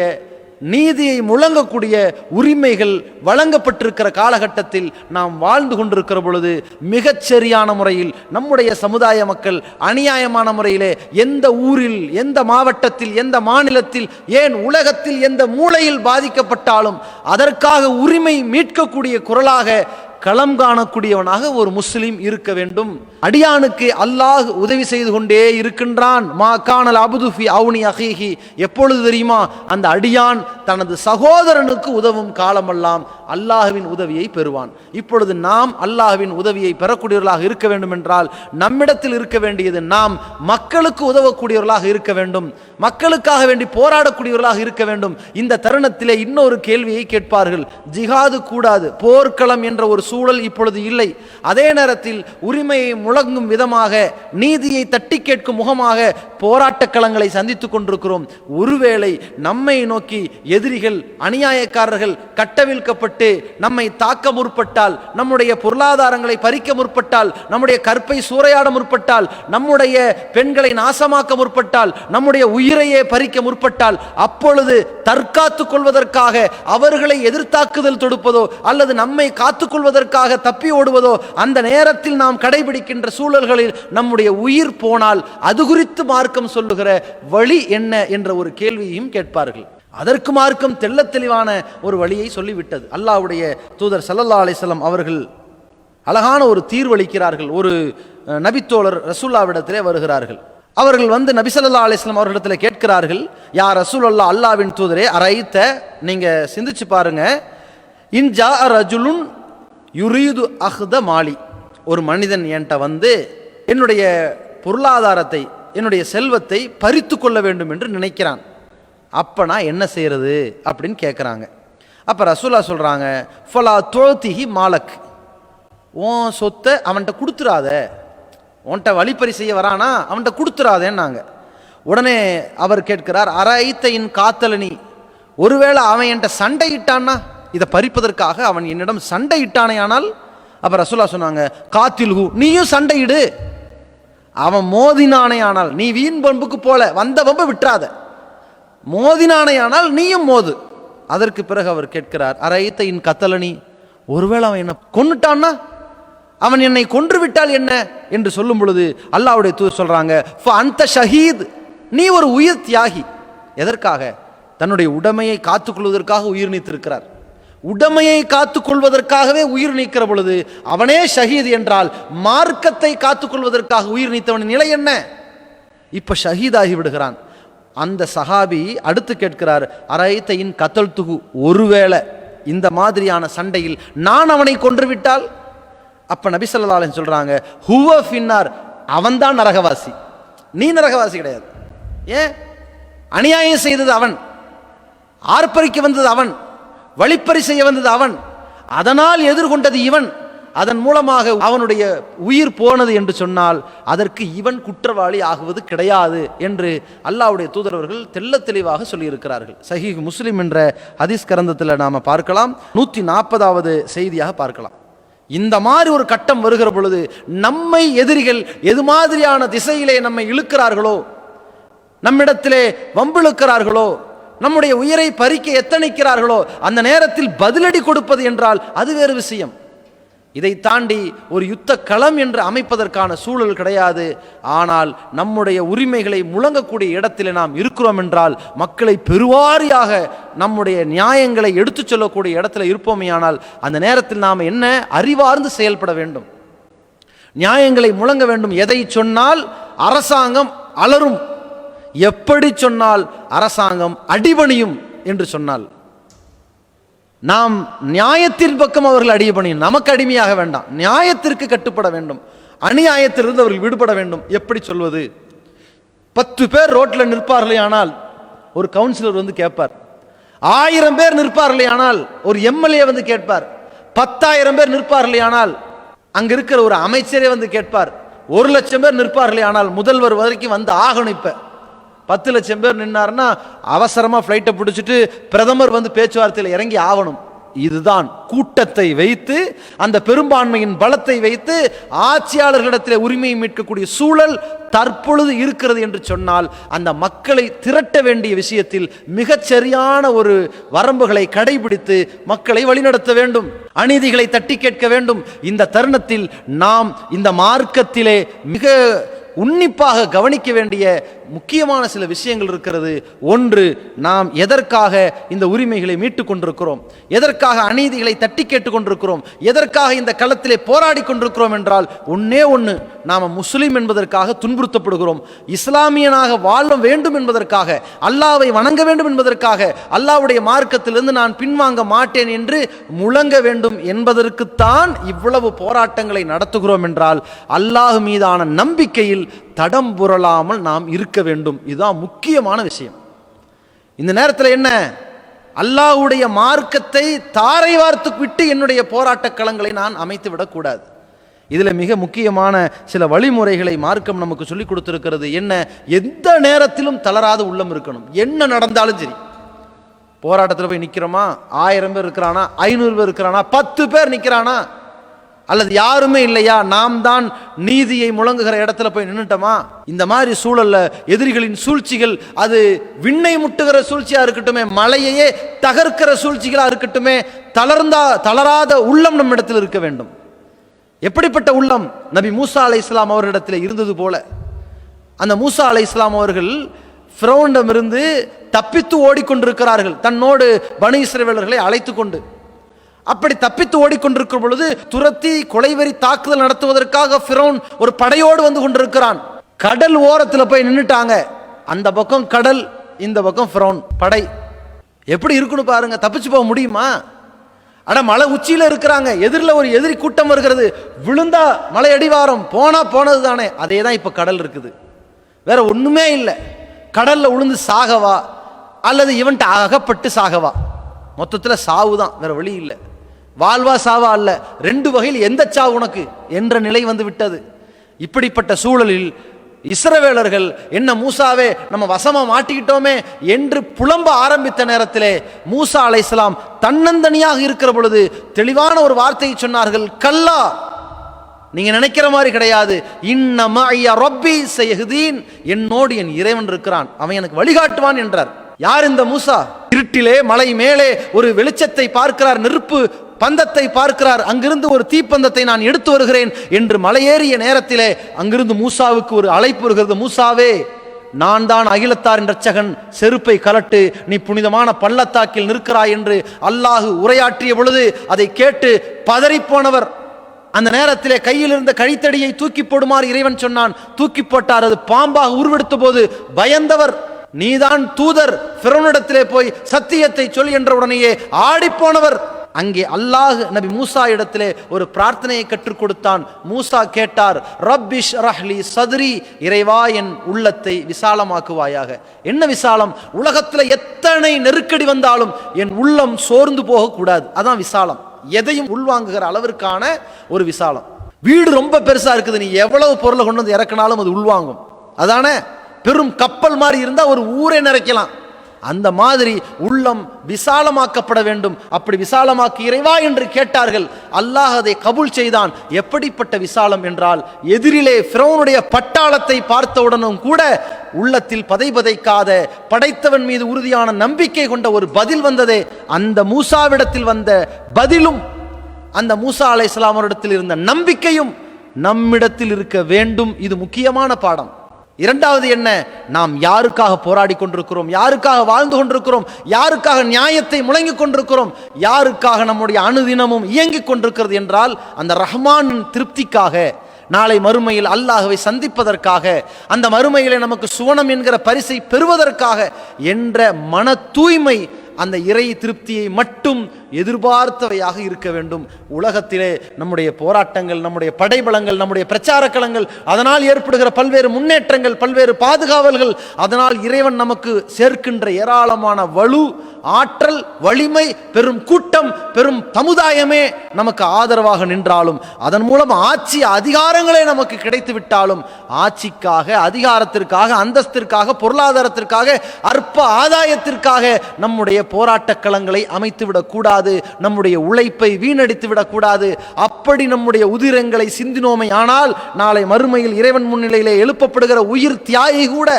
Speaker 2: நீதியை முழங்கக்கூடிய உரிமைகள் வழங்கப்பட்டிருக்கிற காலகட்டத்தில் நாம் வாழ்ந்து கொண்டிருக்கிற பொழுது மிகச்சரியான முறையில் நம்முடைய சமுதாய மக்கள் அநியாயமான முறையிலே எந்த ஊரில், எந்த மாவட்டத்தில், எந்த மாநிலத்தில், ஏன் உலகத்தில் எந்த மூலையில் பாதிக்கப்பட்டாலும் அதற்காக உரிமை மீட்கக்கூடிய குரலாக களம் காணக்கூடியவனாக ஒரு முஸ்லிம் இருக்க வேண்டும். அடியானுக்கு அல்லாஹ் உதவி செய்து கொண்டே இருக்கின்றான். மா கானல் அப்து ஃபி அவுனி அஹீஹி, எப்பொழுது தெரியுமா? அந்த அடியான் தனது சகோதரனுக்கு உதவும் காலமெல்லாம் அல்லாஹ்வின் உதவியை பெறுவான். இப்பொழுது நாம் அல்லாஹ்வின் உதவியை பெறக்கூடியவர்களாக இருக்க வேண்டும் என்றால் நம்மிடத்தில் இருக்க வேண்டியது, நாம் மக்களுக்கு உதவக்கூடியவர்களாக இருக்க வேண்டும், மக்களுக்காக வேண்டி போராடக்கூடியவர்களாக இருக்க வேண்டும். இந்த தருணத்திலே இன்னொரு கேள்வியை கேட்பார்கள், ஜிஹாது கூடாது, போர்க்களம் என்ற ஒரு சூழல் இப்பொழுது இல்லை. அதே நேரத்தில் உரிமையை முழங்கும் விதமாக, நீதியை தட்டி கேட்கும் முகமாக போராட்ட களங்களை சந்தித்துக் கொண்டிருக்கிறோம். ஒருவேளை நம்மை நோக்கி எதிரிகள், அநியாயக்காரர்கள் கட்டவிழ்க்கப்பட்டு நம்மை தாக்க முற்பட்டால், நம்முடைய பொருளாதாரங்களை பறிக்க முற்பட்டால், நம்முடைய கற்பை சூறையாட முற்பட்டால், நம்முடைய பெண்களை நாசமாக்க முற்பட்டால், நம்முடைய உயிரையே பறிக்க முற்பட்டால், அப்பொழுது தற்காத்துக் கொள்வதற்காக அவர்களை எதிர்த்தாக்குதல் தொடுப்பதோ அல்லது நம்மை காத்துக்கொள்வதற்காக தப்பி ஓடுவதோ, அந்த நேரத்தில் நாம் கடைபிடிக்கின்ற சூழல்களில் நம்முடைய உயிர் போனால் அது குறித்து மார்க்கம் சொல்லுகிற வழி என்ன என்ற ஒரு கேள்வியையும் கேட்பார்கள். அதற்கு மார்க்கம் தெள்ளத் தெளிவான ஒரு வழியை சொல்லிவிட்டது. அல்லாஹ்வுடைய தூதர் ஸல்லல்லாஹு அலைஹி வஸல்லம் அவர்கள் அழகான ஒரு தீர்வளிக்கிறார்கள். ஒரு நபித்தோழர் ரசூலுல்லாஹ்விடத்திலே வருகிறார்கள். அவர்கள் வந்து நபி ஸல்லல்லாஹு அலைஹி வஸல்லம் அவர்களிடத்தில் கேட்கிறார்கள், யா ரசூலல்லாஹ், அல்லாஹ்வின் தூதரே, அரைத்த, நீங்க சிந்திச்சு பாருங்க, இன் ஜா ரஜுலுன் யுரீது அஹ்த மாலி, ஒரு மனிதன் என்கிட்ட வந்து என்னுடைய பொருளாதாரத்தை, என்னுடைய செல்வத்தை பறித்து கொள்ள வேண்டும் என்று நினைக்கிறான், அப்போ நான் என்ன செய்யறது அப்படின்னு கேட்குறாங்க. அப்போ ரசூலுல்லாஹ் சொல்கிறாங்க, ஃபலா துஅதிஹி மாலக், உன் சொத்தை அவன்கிட்ட கொடுத்துடாத, உன்கிட்ட வழிப்பறி செய்ய வரானா அவன்கிட்ட கொடுத்துடாதேன்னாங்க. உடனே அவர் கேட்கிறார், அரைத்தையின் காத்தலனி, ஒருவேளை அவன் என்கிட்ட சண்டையிட்டான்னா, இதை பறிப்பதற்காக அவன் என்னிடம் சண்டையிட்டானே ஆனால், அப்போ ரசூலுல்லாஹ் சொன்னாங்க, காத்தில்ஹு, நீயும் சண்டையிடு. அவன் மோதினானே ஆனால், நீ வீண் பண்புக்கு போல வந்த பம்பை விட்டுறாத, மோதினானே ஆனால் நீயும் மோது. அதற்கு பிறகு அவர் கேட்கிறார், அரைத்தையின் கத்தலனி, ஒருவேளை அவன் என்ன கொன்னுட்டான்னா, அவன் என்னை கொன்று விட்டால் என்ன என்று சொல்லும் பொழுது அல்லாஹ்வுடைய தூதர் சொல்றாங்க, அந்த ஷஹீத், நீ ஒரு உயிர் தியாகி. எதற்காக? தன்னுடைய உடைமையை காத்துக்கொள்வதற்காக உயிர் நீத்திருக்கிறார். உடமையை காத்துக் கொள்வதற்காகவே உயிர் நீக்கிற பொழுது அவனே ஷஹீத் என்றால், மார்க்கத்தை காத்துக் கொள்வதற்காக உயிர் நீத்தவன் நிலை என்ன? இப்ப ஷஹீதாகி விடுகிறான். அந்த சஹாபி அடுத்து கேட்கிறார், அரைத்தையின் கத்தல் துகு, ஒருவேளை இந்த மாதிரியான சண்டையில் நான் அவனை கொன்றுவிட்டால்? அப்ப நபி ஸல்லல்லாஹு அலைஹி சொல்றாங்க, ஹுவ ஃபின்னார், அவன்தான் நரகவாசி, நீ நரகவாசி கிடையாது. ஏன்? அநியாயம் செய்தது அவன், ஆர்ப்பரிக்க வந்தது அவன், வழிப்பறி செய்ய வந்தது அவன், அதனால் எதிர்கொண்டது இவன், அதன் மூலமாக அவனுடைய உயிர் போனது என்று சொன்னால் அதற்கு இவன் குற்றவாளி ஆகுவது கிடையாது என்று அல்லாஹ்வுடைய தூதரவர்கள் தெள்ள தெளிவாக சொல்லியிருக்கிறார்கள். சஹீஹ் முஸ்லிம் என்ற ஹதீஸ் கிரந்தத்தில் நாம பார்க்கலாம், 140வது செய்தியாக பார்க்கலாம். இந்த மாதிரி ஒரு கட்டம் வருகிற பொழுது நம்மை எதிரிகள் எது மாதிரியான திசையிலே நம்மை இழுக்கிறார்களோ, நம்மிடத்திலே வம்பிழுக்கிறார்களோ, நம்முடைய உயிரை பறிக்க எத்தனிக்கிறார்களோ, அந்த நேரத்தில் பதிலடி கொடுப்பது என்றால் அது வேறு விஷயம். இதை தாண்டி ஒரு யுத்த களம் என்று அமைப்பதற்கான சூழல் கிடையாது. ஆனால் நம்முடைய உரிமைகளை முழங்கக்கூடிய இடத்தில் நாம் இருக்கிறோம் என்றால், மக்களை பெருவாரியாக நம்முடைய நியாயங்களை எடுத்துச் சொல்லக்கூடிய இடத்துல இருப்போமேயானால், அந்த நேரத்தில் நாம் என்ன அறிவார்ந்து செயல்பட வேண்டும், நியாயங்களை முழங்க வேண்டும். எதை சொன்னால் அரசாங்கம் அலரும், எப்படி சொன்னால் அரசாங்கம் அடிபணியும் என்று சொன்னால் நாம் நியாயத்தின் பக்கம் அவர்கள் அடிபணியும், நமக்கு அடிமையாக வேண்டாம், நியாயத்திற்கு கட்டுப்பட வேண்டும், அநியாயத்திலிருந்து அவர்கள் விடுபட வேண்டும். எப்படி சொல்வது? 10 பேர் ரோட்டில் நிற்பார்களே ஆனால் ஒரு கவுன்சிலர் வந்து கேட்பார், 1000 பேர் நிற்பார்களே ஆனால் ஒரு எம்எல்ஏ வந்து கேட்பார், 10,000 பேர் நிற்பார்களே ஆனால் அங்க இருக்கிற ஒரு அமைச்சரே வந்து கேட்பார், 1,00,000 பேர் நிற்பார்களே ஆனால் முதல்வர் வரைக்கும் வந்து ஆகணும். இப்ப 10,00,000 பேர் நின்னார்னா அவசரமா ஃப்ளைட்டை பிடிச்சிட்டு பிரதமர் வந்து பேச்சுவார்த்தையில் இறங்கி ஆகணும். இதுதான் கூட்டத்தை வைத்து, அந்த பெரும்பான்மையின் பலத்தை வைத்து ஆட்சியாளர்களிடத்தில் உரிமையை மீட்கக்கூடிய சூழல் தற்பொழுது இருக்கிறது என்று சொன்னால், அந்த மக்களை திரட்ட வேண்டிய விஷயத்தில் மிகச் சரியான ஒரு வரம்புகளை கடைபிடித்து மக்களை வழிநடத்த வேண்டும், அநீதிகளை தட்டி கேட்க வேண்டும். இந்த தருணத்தில் நாம் இந்த மார்க்கத்திலே மிக உன்னிப்பாக கவனிக்க வேண்டிய முக்கியமான சில விஷயங்கள் இருக்கிறது. ஒன்று, நாம் எதற்காக இந்த உரிமைகளை மீட்டுக் கொண்டிருக்கிறோம், எதற்காக அநீதிகளை தட்டி கேட்டுக் கொண்டிருக்கிறோம், எதற்காக இந்த களத்திலே போராடி கொண்டிருக்கிறோம் என்றால் ஒன்னே ஒன்று, நாம் முஸ்லிம் என்பதற்காக துன்புறுத்தப்படுகிறோம், இஸ்லாமியனாக வாழ வேண்டும் என்பதற்காக, அல்லாஹ்வை வணங்க வேண்டும் என்பதற்காக, அல்லாஹ்வுடைய மார்க்கத்திலிருந்து நான் பின்வாங்க மாட்டேன் என்று முழங்க வேண்டும் என்பதற்குத்தான் இவ்வளவு போராட்டங்களை நடத்துகிறோம் என்றால், அல்லாஹ் மீதான நம்பிக்கையில் தடம் புரளாமல் நாம் இருக்க வேண்டும். இதுதான் முக்கியமான விஷயம். இந்த நேரத்தில் என்ன, அல்லாஹ்வுடைய மார்க்கத்தை தாரை வார்த்து விட்டு என்னுடைய போராட்ட களங்களை நான் அமைத்து விடக்கூடாது. இதில் மிக முக்கியமான சில வழிமுறைகளை மார்க்கம் நமக்கு சொல்லிக் கொடுத்திருக்கிறது. என்ன, எந்த நேரத்திலும் தளராத உள்ளம் இருக்கணும். என்ன நடந்தாலும் சரி, போராட்டத்தில் போய் நிற்கிறோமா, 1000 பேர் இருக்கிறானா, 500 பேர் இருக்கிறானா, 10 பேர் நிற்கிறானா, அல்லது யாருமே இல்லையா, நாம் தான் நீதியை முழங்குகிற இடத்துல போய் நின்னுட்டோமா, இந்த மாதிரி சூழல்ல எதிரிகளின் சூழ்ச்சிகள், அது விண்ணை முட்டுகிற சூழ்ச்சியா இருக்கட்டுமே, மலையையே தகர்க்கிற சூழ்ச்சிகளா இருக்கட்டுமே, தளராத உள்ளம் நம்ம இடத்தில் இருக்க வேண்டும். எப்படிப்பட்ட உள்ளம்? நபி மூசா அலைஹிஸ்ஸலாம் அவர்களிடத்தில் இருந்தது போல. அந்த மூசா அலைஹிஸ்ஸலாம் அவர்கள் ஃபிரௌனிடமிருந்து தப்பித்து ஓடிக்கொண்டிருக்கிறார்கள், தன்னோடு பனி இஸ்ரவேலர்களை அழைத்து கொண்டு. அப்படி தப்பித்து ஓடிக்கொண்டிருக்கிற பொழுது துரத்தி கொலைவெறி தாக்குதல் நடத்துவதற்காக ஃபிரௌன் ஒரு படையோடு வந்து கொண்டிருக்கிறான். கடல் ஓரத்தில் போய் நின்னுட்டாங்க. அந்த பக்கம் கடல், இந்த பக்கம் ஃபிரௌன் படை. எப்படி இருக்குன்னு பாருங்க. தப்பிச்சு போக முடியுமா? அட, மலை உச்சியில இருக்கிறாங்க, எதிரில் ஒரு எதிரி கூட்டம் வருகிறது, விழுந்தா மலை அடிவாரம், போனா போனது தானே. அதே தான் இப்ப கடல் இருக்குது, வேற ஒண்ணுமே இல்லை. கடல்ல உளுந்து சாகவா அல்லது இவன்ட்ட அகப்பட்டு சாகவா? மொத்தத்தில் சாவு தான், வேற வழி இல்லை. வாழ்வா சாவா அல்ல, 2 வகையில் எந்த சாவு உனக்கு என்ற நிலை வந்து விட்டது. இப்படிப்பட்ட சூழலில் இஸ்ரவேலர்கள் என்ன, மூசாவே நம்ம வசமா மாட்டிக்கிட்டோமே என்று புலம்ப ஆரம்பித்த நேரத்திலே மூசா அலைஹிஸ்ஸலாம் தன்னந்தனியாக இருக்கிற பொழுது தெளிவான ஒரு வார்த்தையை சொன்னார்கள். கல்லா, நீங்க நினைக்கிற மாதிரி கிடையாது. இன்ன மஅய ரப்பி சயஹ்தீன், என்னோடு என் இறைவன் இருக்கிறான், அவன் எனக்கு வழிகாட்டுவான் என்றார். யார் இந்த மூசா? இருட்டிலே மலை மேலே ஒரு வெளிச்சத்தை பார்க்கிறார், நெருப்பு பந்தத்தை பார்க்கிறார். அங்கிருந்து ஒரு தீப்பந்தத்தை நான் எடுத்து வருகிறேன் என்று மலையேறிய நேரத்திலே அங்கிருந்து மூசாவுக்கு ஒரு அழைப்பு வருகிறது. மூசாவே, நான் தான் அகிலத்தாரின் இரட்சகன், செருப்பை கலட்டு, நீ புனிதமான பள்ளத்தாக்கில் நிற்கிறாய் என்று அல்லாஹ் உரையாற்றிய பொழுது அதை கேட்டு பதறிப்போனவர். அந்த நேரத்திலே கையில் இருந்த கழித்தடியை தூக்கி போடுமாறு இறைவன் சொன்னான். தூக்கி போட்டார். அது பாம்பாக உருவெடுத்த போது பயந்தவர். நீதான் தூதர், ஃபிரௌனிடத்திலே போய் சத்தியத்தை சொல் என்ற உடனேயே ஆடிப்போனவர். அங்கே அல்லாஹ் நபி மூசா இடத்திலே ஒரு பிரார்த்தனையை கற்றுக் கொடுத்தான். மூசா கேட்டார், ரப்பிஷ் ரஹ்லி சதுரி, இறைவா என் உள்ளத்தை விசாலமாக்குவாயாக. என்ன விசாலம்? உலகத்தில் எத்தனை நெருக்கடி வந்தாலும் என் உள்ளம் சோர்ந்து போகக்கூடாது. அதான் விசாலம். எதையும் உள்வாங்குகிற அளவிற்கான ஒரு விசாலம். வீடு ரொம்ப பெருசா இருக்குது, நீ எவ்வளவு பொருளை கொண்டு வந்து இறக்கினாலும் அது உள்வாங்கும். அதானே? பெரும் கப்பல் மாதிரி இருந்தா ஒரு ஊரை நிறைக்கலாம். அந்த மாதிரி உள்ளம் விசாலமாக்கப்பட வேண்டும். அப்படி விசாலமாக்கி இறைவா என்று கேட்டார்கள். அல்லாஹ் அதை கபூல் செய்தான். எப்படிப்பட்ட விசாலம் என்றால், எதிரிலே ஃபிரௌனுடைய பட்டாளத்தை பார்த்தவுடனும் கூட உள்ளத்தில் பதைபதைக்காத, படைத்தவன் மீது உறுதியான நம்பிக்கை கொண்ட ஒரு பதில் வந்ததே, அந்த மூசாவிடத்தில் வந்த பதிலும் அந்த மூசா அலைஹிஸ்ஸலாம் அவரிடத்தில் இருந்த நம்பிக்கையும் நம்மிடத்தில் இருக்க வேண்டும். இது முக்கியமான பாடம். இரண்டாவது என்ன? நாம் யாருக்காக போராடி கொண்டிருக்கிறோம், யாருக்காக வாழ்ந்து கொண்டிருக்கிறோம், யாருக்காக நியாயத்தை முழங்கிக் கொண்டிருக்கிறோம், யாருக்காக நம்முடைய அனுதினமும் இயங்கிக் கொண்டிருக்கிறது என்றால் அந்த ரஹ்மானின் திருப்திக்காக, நாளை மறுமையில் அல்லாஹ்வை சந்திப்பதற்காக, அந்த மறுமையிலே நமக்கு சுவனம் என்கிற பரிசை பெறுவதற்காக என்ற மன தூய்மை, அந்த இறை திருப்தியை மட்டும் எதிர்பார்த்தவையாக இருக்க வேண்டும். உலகத்திலே நம்முடைய போராட்டங்கள், நம்முடைய படைபலங்கள், நம்முடைய பிரச்சார களங்கள், அதனால் ஏற்படுகிற பல்வேறு முன்னேற்றங்கள், பல்வேறு பாதுகாவல்கள், அதனால் இறைவன் நமக்கு சேர்க்கின்ற ஏராளமான வலு, ஆற்றல், வலிமை, பெரும் கூட்டம், பெரும் சமுதாயமே நமக்கு ஆதரவாக நின்றாலும், அதன் மூலம் ஆட்சி அதிகாரங்களே நமக்கு கிடைத்து விட்டாலும், ஆட்சிக்காக, அதிகாரத்திற்காக, அந்தஸ்திற்காக, பொருளாதாரத்திற்காக, அற்ப ஆதாயத்திற்காக நம்முடைய போராட்ட களங்களை அமைத்து விடக்கூடாது. நம்முடைய உழைப்பை வீணடித்து விடக்கூடாது. அப்படி நம்முடைய உதிரங்களை சிந்தினோமை ஆனால் நாளை மறுமையில் இறைவன் முன்னிலையிலே எழுப்பப்படுகிற உயிர் தியாகி கூட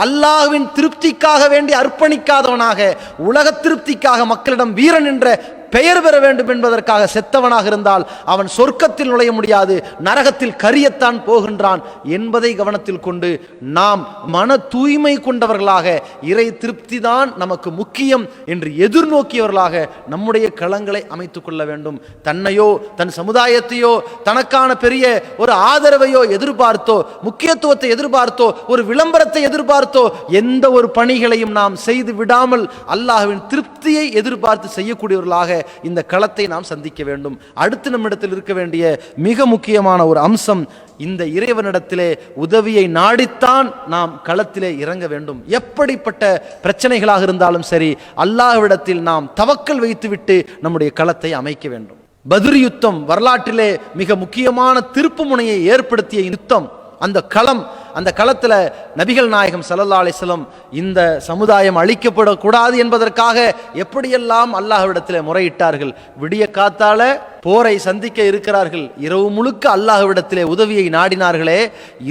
Speaker 2: அல்லாஹ்வின் திருப்திக்காக வேண்டி அர்ப்பணிக்காதவனாக, உலக திருப்திக்காக மக்களிடம் வீரன் என்ற பெயர் பெற வேண்டும் என்பதற்காக செத்தவனாக இருந்தால் அவன் சொர்க்கத்தில் நுழைய முடியாது, நரகத்தில் கரியத்தான் போகின்றான் என்பதை கவனத்தில் கொண்டு நாம் மன தூய்மை கொண்டவர்களாக, இறை திருப்தி தான் நமக்கு முக்கியம் என்று எதிர்நோக்கியவர்களாக நம்முடைய களங்களை அமைத்துக் கொள்ள வேண்டும். தன்னையோ, தன் சமுதாயத்தையோ, தனக்கான பெரிய ஒரு ஆதரவையோ எதிர்பார்த்தோ, முக்கியத்துவத்தை எதிர்பார்த்தோ, ஒரு விளம்பரத்தை எதிர்பார்த்தோ எந்த ஒரு பணிகளையும் நாம் செய்து விடாமல் அல்லாஹ்வின் திருப்தியை எதிர்பார்த்து செய்யக்கூடியவர்களாக இந்த களத்தை நாம் சந்திக்க வேண்டும். அடுத்து நம்மிடத்தில் இருக்க வேண்டிய மிக முக்கியமான ஒரு அம்சம், இந்த இறைவனிடத்திலே உதவியை நாடித்தான் நாம் களத்திலே இறங்க வேண்டும். எப்படிப்பட்ட பிரச்சனைகளாக இருந்தாலும் சரி, அல்லாஹ்விடத்தில் நாம் தவக்கல் வைத்துவிட்டு நம்முடைய களத்தை அமைக்க வேண்டும். பத்ர் யுத்தம் வரலாற்றிலே மிக முக்கியமான திருப்பு முனையை ஏற்படுத்திய யுத்தம். அந்த களம், அந்த களத்தில் நபிகள் நாயகம் ஸல்லல்லாஹு அலைஹி வஸல்லம் இந்த சமுதாயம் அழிக்கப்படக்கூடாது என்பதற்காக எப்படியெல்லாம் அல்லாஹ்விடத்தில் முறையிட்டார்கள். விடிய காத்தால போரை சந்திக்க இருக்கிறார்கள், இரவு முழுக்க அல்லாஹ்விடத்திலே உதவியை நாடினார்களே.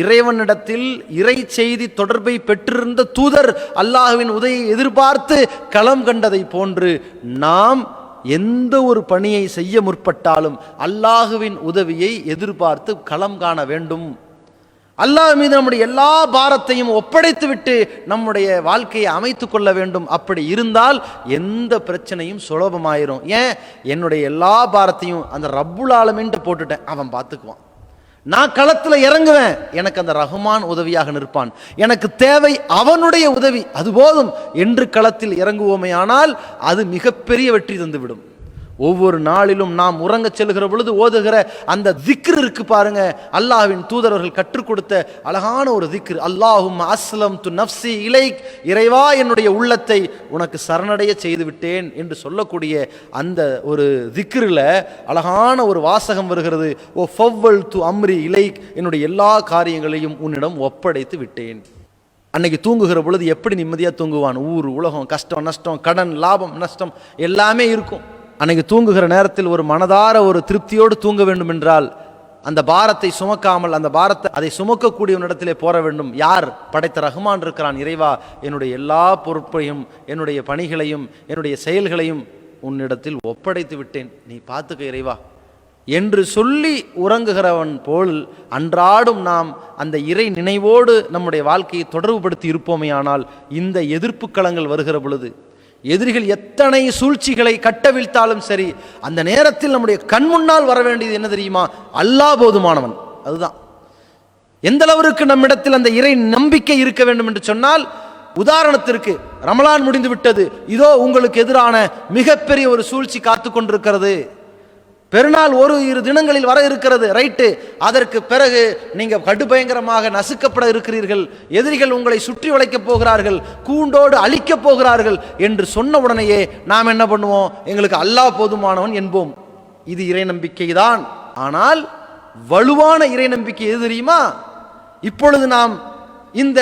Speaker 2: இறைவனிடத்தில் இறை செய்தி தொடர்பை பெற்றிருந்த தூதர் அல்லாஹ்வின் உதவியை எதிர்பார்த்து களம் கண்டதை போன்று நாம் எந்த ஒரு பணியை செய்ய முற்பட்டாலும் அல்லாஹ்வின் உதவியை எதிர்பார்த்து களம் காண வேண்டும். அல்லாஹ் மீது நம்முடைய எல்லா பாரத்தையும் ஒப்படைத்து விட்டு நம்முடைய வாழ்க்கையை அமைத்து கொள்ள வேண்டும். அப்படி இருந்தால் எந்த பிரச்சனையும் சுலபமாயிரும். ஏன்? என்னுடைய எல்லா பாரத்தையும் அந்த ரப்புல் ஆலமீன் போட்டுட்டேன், அவன் பார்த்துக்குவான். நான் களத்தில் இறங்குவேன், எனக்கு அந்த ரஹ்மான் உதவியாக நிற்பான், எனக்கு தேவை அவனுடைய உதவி, அது போதும் என்று களத்தில் இறங்குவோமே ஆனால் அது மிகப்பெரிய வெற்றி தந்துவிடும். ஒவ்வொரு நாளிலும் நாம் உறங்க செல்கிற பொழுது ஓதுகிற அந்த திக்ர் இருக்கு பாருங்க, அல்லாஹ்வின் தூதரவர்கள் கற்றுக் கொடுத்த அழகான ஒரு திக்ர். அல்லாஹும்ம அஸ்லம்து நஃப்ஸி இலைக், இறைவா என்னுடைய உள்ளத்தை உனக்கு சரணடைய செய்து விட்டேன் என்று சொல்லக்கூடிய அந்த ஒரு திக்ரில் அழகான ஒரு வாசகம் வருகிறது. ஓ ஃபவ்வல்து அம்ரி இலைக், என்னுடைய எல்லா காரியங்களையும் உன்னிடம் ஒப்படைத்து விட்டேன். அன்னைக்கு தூங்குகிற பொழுது எப்படி நிம்மதியாக தூங்குவான்? ஊர் உலகம், கஷ்டம் நஷ்டம், கடன் லாபம் நஷ்டம் எல்லாமே இருக்கும். அன்னைக்கு தூங்குகிற நேரத்தில் ஒரு மனதார ஒரு திருப்தியோடு தூங்க வேண்டும் என்றால் அந்த பாரத்தை சுமக்காமல், அந்த பாரத்தை அதை சுமக்கக்கூடியவனிடத்திலே போற வேண்டும். யார்? படைத்த ரஹ்மான் இருக்கிறான். இறைவா என்னுடைய எல்லா பொறுப்பையும், என்னுடைய பணிகளையும், என்னுடைய செயல்களையும் உன்னிடத்தில் ஒப்படைத்து விட்டேன், நீ பார்த்துக்க இறைவா என்று சொல்லி உறங்குகிறவன் போல் அன்றாடும் நாம் அந்த இறை நினைவோடு நம்முடைய வாழ்க்கையை தொடர்புபடுத்தி இருப்போமேயானால் இந்த எதிர்ப்பு களங்கள் வருகிற பொழுது எதிரிகள் எத்தனை சூழ்ச்சிகளை கட்டவிழ்த்தாலும் சரி, அந்த நேரத்தில் நம்முடைய கண் முன்னால் வர வேண்டியது என்ன தெரியுமா? அல்லாஹ் போதுமானவன். அதுதான். எந்த அளவிற்கு நம்மிடத்தில் அந்த இறை நம்பிக்கை இருக்க வேண்டும் என்று சொன்னால், உதாரணத்திற்கு ரமலான் முடிந்து விட்டது, இதோ உங்களுக்கு எதிரான மிகப்பெரிய ஒரு சூழ்ச்சி காத்து கொண்டிருக்கிறது, பெருநாள் ஒரு இரு தினங்களில் வர இருக்கிறது, ரைட்டு, அதற்கு பிறகு நீங்க கடுபயங்கரமாக நசுக்கப்பட இருக்கிறீர்கள், எதிரிகள் உங்களை சுற்றி வளைக்கப் போகிறார்கள், கூண்டோடு அழிக்கப் போகிறார்கள் என்று சொன்ன உடனேயே நாம் என்ன பண்ணுவோம்? எங்களுக்கு அல்லாஹ் போதுமானவன் என்போம். இது இறை நம்பிக்கை தான். ஆனால் வலுவான இறை நம்பிக்கை எது தெரியுமா? இப்பொழுது நாம் இந்த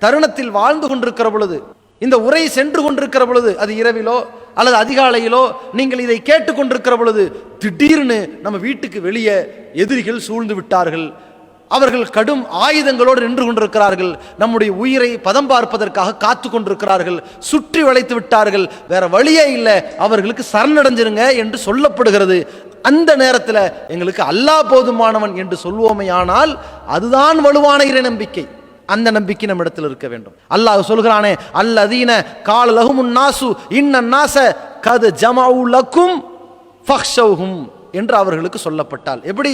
Speaker 2: தருணத்தில் வாழ்ந்து கொண்டிருக்கிற பொழுது, இந்த உரை சென்று கொண்டிருக்கிற பொழுது, அது இரவிலோ அல்லது அதிகாலையிலோ நீங்கள் இதை கேட்டுக்கொண்டிருக்கிற பொழுது திடீர்னு நம்ம வீட்டுக்கு வெளியே எதிரிகள் சூழ்ந்து விட்டார்கள், அவர்கள் கடும் ஆயுதங்களோடு நின்று கொண்டிருக்கிறார்கள், நம்முடைய உயிரை பதம் பார்ப்பதற்காக காத்து கொண்டிருக்கிறார்கள், சுற்றி வளைத்து விட்டார்கள், வேற வழியே இல்லை, அவர்களுக்கு சரணடைஞ்சிருங்க என்று சொல்லப்படுகிறது. அந்த நேரத்தில் எங்களுக்கு அல்லாஹ் போதுமானவன் என்று சொல்வோமையானால் அதுதான் வலுவான இறை நம்பிக்கை. அந்த நம்பிக்கை நம்ம இடத்தில் இருக்க வேண்டும். அல்லாஹ் சொல்கிறானே, அல்லதீன கால லஹுமுன் நாசு இன்னன் நாஸ கத் ஜமஉ லக்கும் ஃபக்ஷௌஹும் என்று அவர்களுக்கு சொல்லப்பட்டால், எப்படி?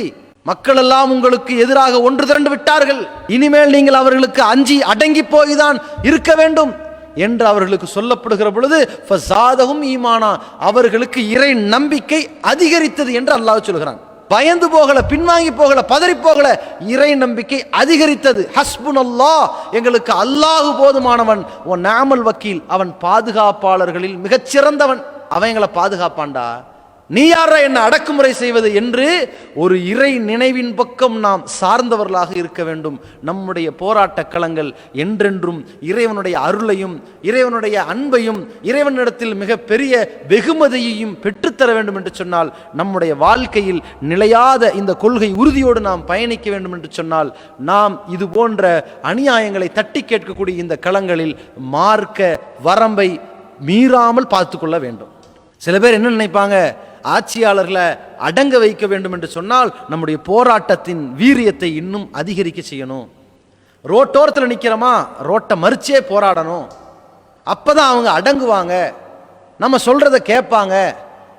Speaker 2: மக்கள் எல்லாம் உங்களுக்கு எதிராக ஒன்று திரண்டு விட்டார்கள், இனிமேல் நீங்கள் அவர்களுக்கு அஞ்சி அடங்கி போய்தான் இருக்க வேண்டும் என்று அவர்களுக்கு சொல்லப்படுகிற பொழுது ஃபஸாதஹும் ஈமானா, அவர்களுக்கு இறை நம்பிக்கை அதிகரித்தது என்று அல்லாஹ் சொல்கிறான். பயந்து போகல, பின்வாங்கி போகல, பதறி போகல, இறை நம்பிக்கை அதிகரித்தது. ஹஸ்புனல்லாஹ், எங்களுக்கு அல்லாஹ் போதுமானவன், ஓ நாமல் வக்கீல், அவன் பாதுகாப்பாளர்களில் மிகச்சிறந்தவன், அவன் எங்களை பாதுகாப்பான்டா, நீ யாரா என்ன அடக்குமுறை செய்வது என்று ஒரு இறை நினைவின் பக்கம் நாம் சார்ந்தவர்களாக இருக்க வேண்டும். நம்முடைய போராட்ட களங்கள் என்றென்றும் இறைவனுடைய அருளையும் இறைவனுடைய அன்பையும் இறைவனிடத்தில் மிக பெரிய வெகுமதியையும் பெற்றுத்தர வேண்டும் என்று சொன்னால், நம்முடைய வாழ்க்கையில் நிலையாத இந்த கொள்கை உறுதியோடு நாம் பயணிக்க வேண்டும் என்று சொன்னால், நாம் இது போன்ற அநியாயங்களை தட்டி கேட்கக்கூடிய இந்த களங்களில் மார்க்க வரம்பை மீறாமல் பார்த்து கொள்ள வேண்டும். சில பேர் என்ன நினைப்பாங்க, ஆட்சியாளர்களை அடங்க வைக்க வேண்டும் என்று சொன்னால் நம்முடைய போராட்டத்தின் வீரியத்தை இன்னும் அதிகரிக்க செய்யணும். ரோட்டோரத்தில் நிற்கிறோமா, ரோட்டை மறிச்சே போராடணும், அப்பதான் அவங்க அடங்குவாங்க, நம்ம சொல்றதை கேட்பாங்க,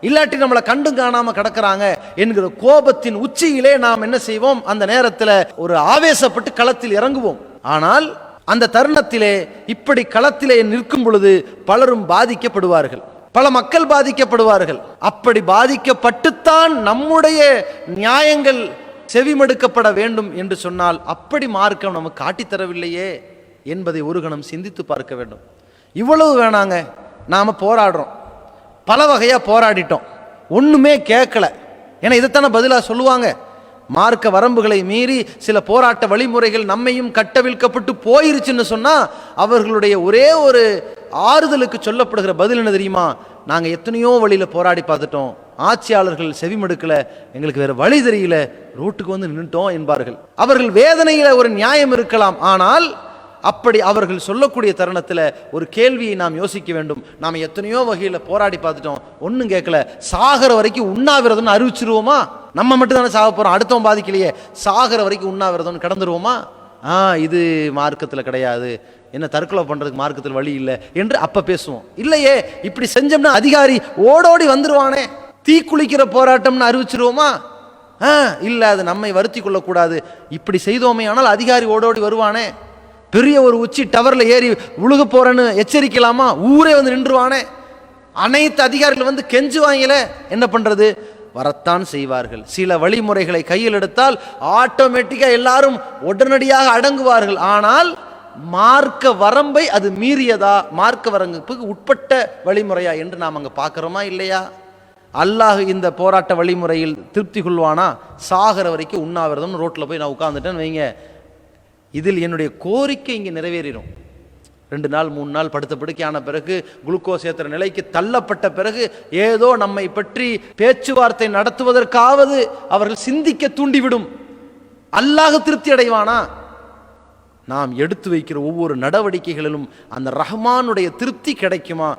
Speaker 2: இல்லாட்டி நம்மளை கண்டும் காணாம கிடக்கிறாங்க என்கிற கோபத்தின் உச்சியிலே நாம் என்ன செய்வோம்? அந்த நேரத்தில் ஒரு ஆவேசப்பட்டு களத்தில் இறங்குவோம். ஆனால் அந்த தருணத்திலே இப்படி களத்திலே நிற்கும் பொழுது பலரும் பாதிக்கப்படுவார்கள், பல மக்கள் பாதிக்கப்படுவார்கள். அப்படி பாதிக்கப்பட்டுத்தான் நம்முடைய நியாயங்கள் செவிமடுக்கப்பட வேண்டும் என்று சொன்னால், அப்படி மார்க்கம் நமக்கு காட்டித்தரவில்லையே என்பதை ஒரு கணம் சிந்தித்து பார்க்க வேண்டும். இவ்வளவு வேணாங்க, நாம போராடுறோம், பல வகையா போராடிட்டோம், ஒண்ணுமே கேட்கல, ஏன்னா இதைத்தானே பதிலாக சொல்லுவாங்க. மார்க்க வரம்புகளை மீறி சில போராட்ட வழிமுறைகள் நம்மையும் கட்டவிழ்க்கப்பட்டு போயிருச்சுன்னு சொன்னா, அவர்களுடைய ஒரே ஒரு ஆறுதலுக்கு சொல்லப்படுகிற பதில் என்ன தெரியுமா? நாங்க எத்தனையோ வழியில போராடி பார்த்துட்டோம், ஆட்சியாளர்கள் செவிமடுக்கல, எங்களுக்கு வேற வழி தெரியல, ரோட்டுக்கு வந்து நின்றுட்டோம் என்பார்கள். அவர்கள் வேதனையில ஒரு நியாயம் இருக்கலாம், ஆனால் அப்படி அவர்கள் சொல்லக்கூடிய தருணத்தில் ஒரு கேள்வியை நாம் யோசிக்க வேண்டும். நாம் எத்தனையோ வகையில் போராடி பார்த்துட்டோம், ஒன்றும் கேட்கல, சாகிற வரைக்கும் உண்ணாவிரதம்னு அறிவிச்சிருவோமா? நம்ம மட்டும் தானே சாக போகிறோம், அடுத்தவன் பாதிக்கலையே, சாகிற வரைக்கும் உண்ணாவிரதம்னு கடந்துருவோமா? இது மார்க்கத்தில் கிடையாது, என்ன தற்கொலை பண்ணுறதுக்கு மார்க்கத்தில் வழி இல்லை என்று அப்போ பேசுவோம். இல்லையே, இப்படி செஞ்சோம்னா அதிகாரி ஓடோடி வந்துருவானே, தீக்குளிக்கிற போராட்டம்னு அறிவிச்சிருவோமா? இல்லை, அது நம்மை வருத்தி கொள்ளக்கூடாது, இப்படி செய்தோமே ஆனால் அதிகாரி ஓடோடி வருவானே, பெரிய ஒரு உச்சி டவர்ல ஏறி உழுக போறேன்னு எச்சரிக்கலாமா? ஊரே வந்து நின்றுவானே, அனைத்து அதிகாரிகள் வந்து கெஞ்சுவாங்களே, என்ன பண்றது? வரத்தான் செய்வார்கள். சில வழிமுறைகளை கையில் எடுத்தால் ஆட்டோமேட்டிக்கா எல்லாரும் உடனடியாக அடங்குவார்கள். ஆனால் மார்க்க வரம்பை அது மீறியதா, மார்க்க வரம்புக்கு உட்பட்ட வழிமுறையா என்று நாம் அங்க பார்க்கிறோமா இல்லையா? அல்லாஹ் இந்த போராட்ட வழிமுறையில் திருப்தி கொள்வானா? சாகிற வரைக்கும் உண்ணாவிரதம் ரோட்ல போய் நான் உட்கார்ந்துட்டேன்னு வைங்க, இதில் என்னுடைய கோரிக்கை இங்கே நிறைவேறிடும். 2 நாள் 3 நாள் படுத்த படுக்கையான பிறகு, குளுக்கோஸ் ஏற்றுற நிலைக்கு தள்ளப்பட்ட பிறகு, ஏதோ நம்மை பற்றி பேச்சுவார்த்தை நடத்துவதற்காவது அவர்கள் சிந்திக்க தூண்டிவிடும். அல்லாஹ் திருப்தி அடைவானா? நாம் எடுத்து வைக்கிற ஒவ்வொரு நடவடிக்கைகளிலும் அந்த ரஹ்மானுடைய திருப்தி கிடைக்குமா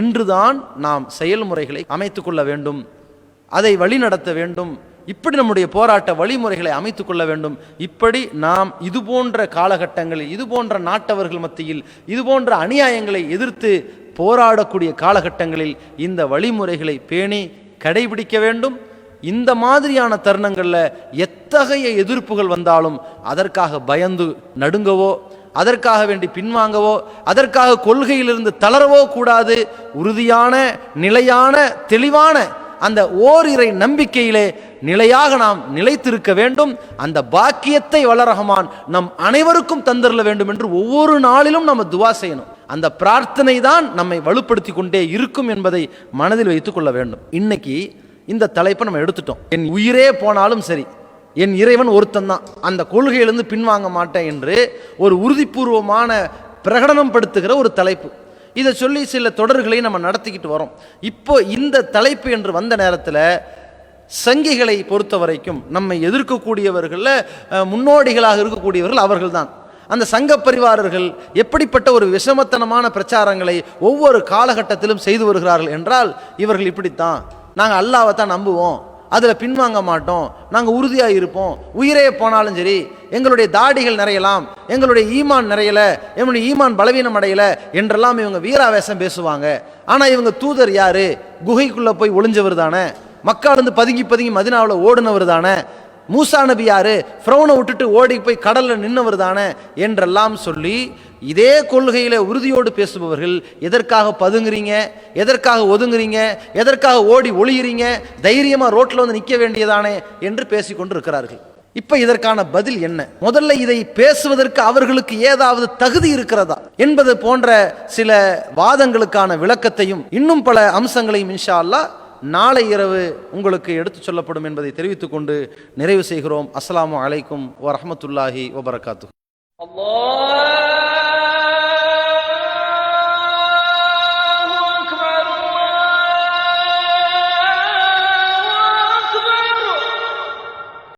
Speaker 2: என்றுதான் நாம் செயல்முறைகளை அமைத்து கொள்ள வேண்டும், அதை வழி நடத்த வேண்டும். இப்படி நம்முடைய போராட்ட வழிமுறைகளை அமைத்துக் கொள்ள வேண்டும். இப்படி நாம் இது போன்ற காலகட்டங்களில், இது போன்ற நாட்டவர்கள் மத்தியில், இது போன்ற அநியாயங்களை எதிர்த்து போராடக்கூடிய காலகட்டங்களில் இந்த வழிமுறைகளை பேணி கடைபிடிக்க வேண்டும். இந்த மாதிரியான தருணங்களில் எத்தகைய எதிர்ப்புகள் வந்தாலும் அதற்காக பயந்து நடுங்கவோ, அதற்காக வேண்டி பின்வாங்கவோ, அதற்காக கொள்கையிலிருந்து தளரவோ கூடாது. உறுதியான, நிலையான, தெளிவான அந்த ஓரிரை நம்பிக்கையிலே நிலையாக நாம் நிலைத்திருக்க வேண்டும். அந்த பாக்கியத்தை வல்லரஹ்மான் நம் அனைவருக்கும் தந்தரல வேண்டும் என்று ஒவ்வொரு நாளிலும் நம்ம துவா செய்யணும். அந்த பிரார்த்தனை தான் நம்மை வலுப்படுத்தி கொண்டே இருக்கும் என்பதை மனதில் வைத்துக் கொள்ள வேண்டும். இன்னைக்கு இந்த தலைப்பை நம்ம எடுத்துட்டோம். என் உயிரே போனாலும் சரி, என் இறைவன் ஒருத்தன் தான், அந்த கொள்கையிலிருந்து பின்வாங்க மாட்டேன் என்று ஒரு உறுதிபூர்வமான பிரகடனம் படுத்துகிற ஒரு தலைப்பு. இதை சொல்லி சில தொடர்களை நம்ம நடத்திக்கிட்டு வரோம். இப்போ இந்த தலைப்பு என்று வந்த நேரத்தில் சங்கிகளை பொறுத்த வரைக்கும் நம்மை எதிர்க்கக்கூடியவர்களில் முன்னோடிகளாக இருக்கக்கூடியவர்கள் அவர்கள்தான். அந்த சங்க பரிவாரர்கள் எப்படிப்பட்ட ஒரு விஷமத்தனமான பிரச்சாரங்களை ஒவ்வொரு காலகட்டத்திலும் செய்து வருகிறார்கள் என்றால், இவர்கள் இப்படித்தான், நாங்கள் அல்லாஹ்வை தான் நம்புவோம், அதில் பின்வாங்க மாட்டோம், நாங்கள் உறுதியாக இருப்போம், உயிரே போனாலும் சரி, எங்களுடைய தாடிகள் நிறையலாம், எங்களுடைய ஈமான் நிறையலை, எங்களுடைய ஈமான் பலவீனம் அடையலை என்றெல்லாம் இவங்க வீராவேசம் பேசுவாங்க. ஆனால் இவங்க தூதர் யாரு? குகைக்குள்ளே போய் ஒளிஞ்சவர் தானே, மக்காலிருந்து பதுங்கி பதுங்கி மதினாவில் ஓடுனவர் தானே, மூசா நபி யாரு? ஃபிரௌனை விட்டுட்டு ஓடி போய் கடலில் நின்னவர் தானே என்றெல்லாம் சொல்லி இதே கொள்கையில உறுதியோடு பேசுபவர்கள் எதற்காக பதுங்குறீங்க, எதற்காக ஒதுங்குறீங்க, எதற்காக ஓடி ஒளியுறீங்க, தைரியமா ரோட்ல வந்து நிற்க வேண்டியதானே என்று பேசிக்கொண்டு இருக்கிறார்கள். இப்ப இதற்கான பதில் என்ன? முதல்ல இதை பேசுவதற்கு அவர்களுக்கு ஏதாவது தகுதி இருக்கிறதா என்பது போன்ற சில வாதங்களுக்கான விளக்கத்தையும் இன்னும் பல அம்சங்களையும் இன்ஷா அல்லாஹ் நாளை இரவு உங்களுக்கு எடுத்து சொல்லப்படும் என்பதை தெரிவித்துக் கொண்டு நிறைவு செய்கிறோம். அஸ்ஸலாமு அலைக்கும் வரஹ்மத்துல்லாஹி வபரகாத்துஹு.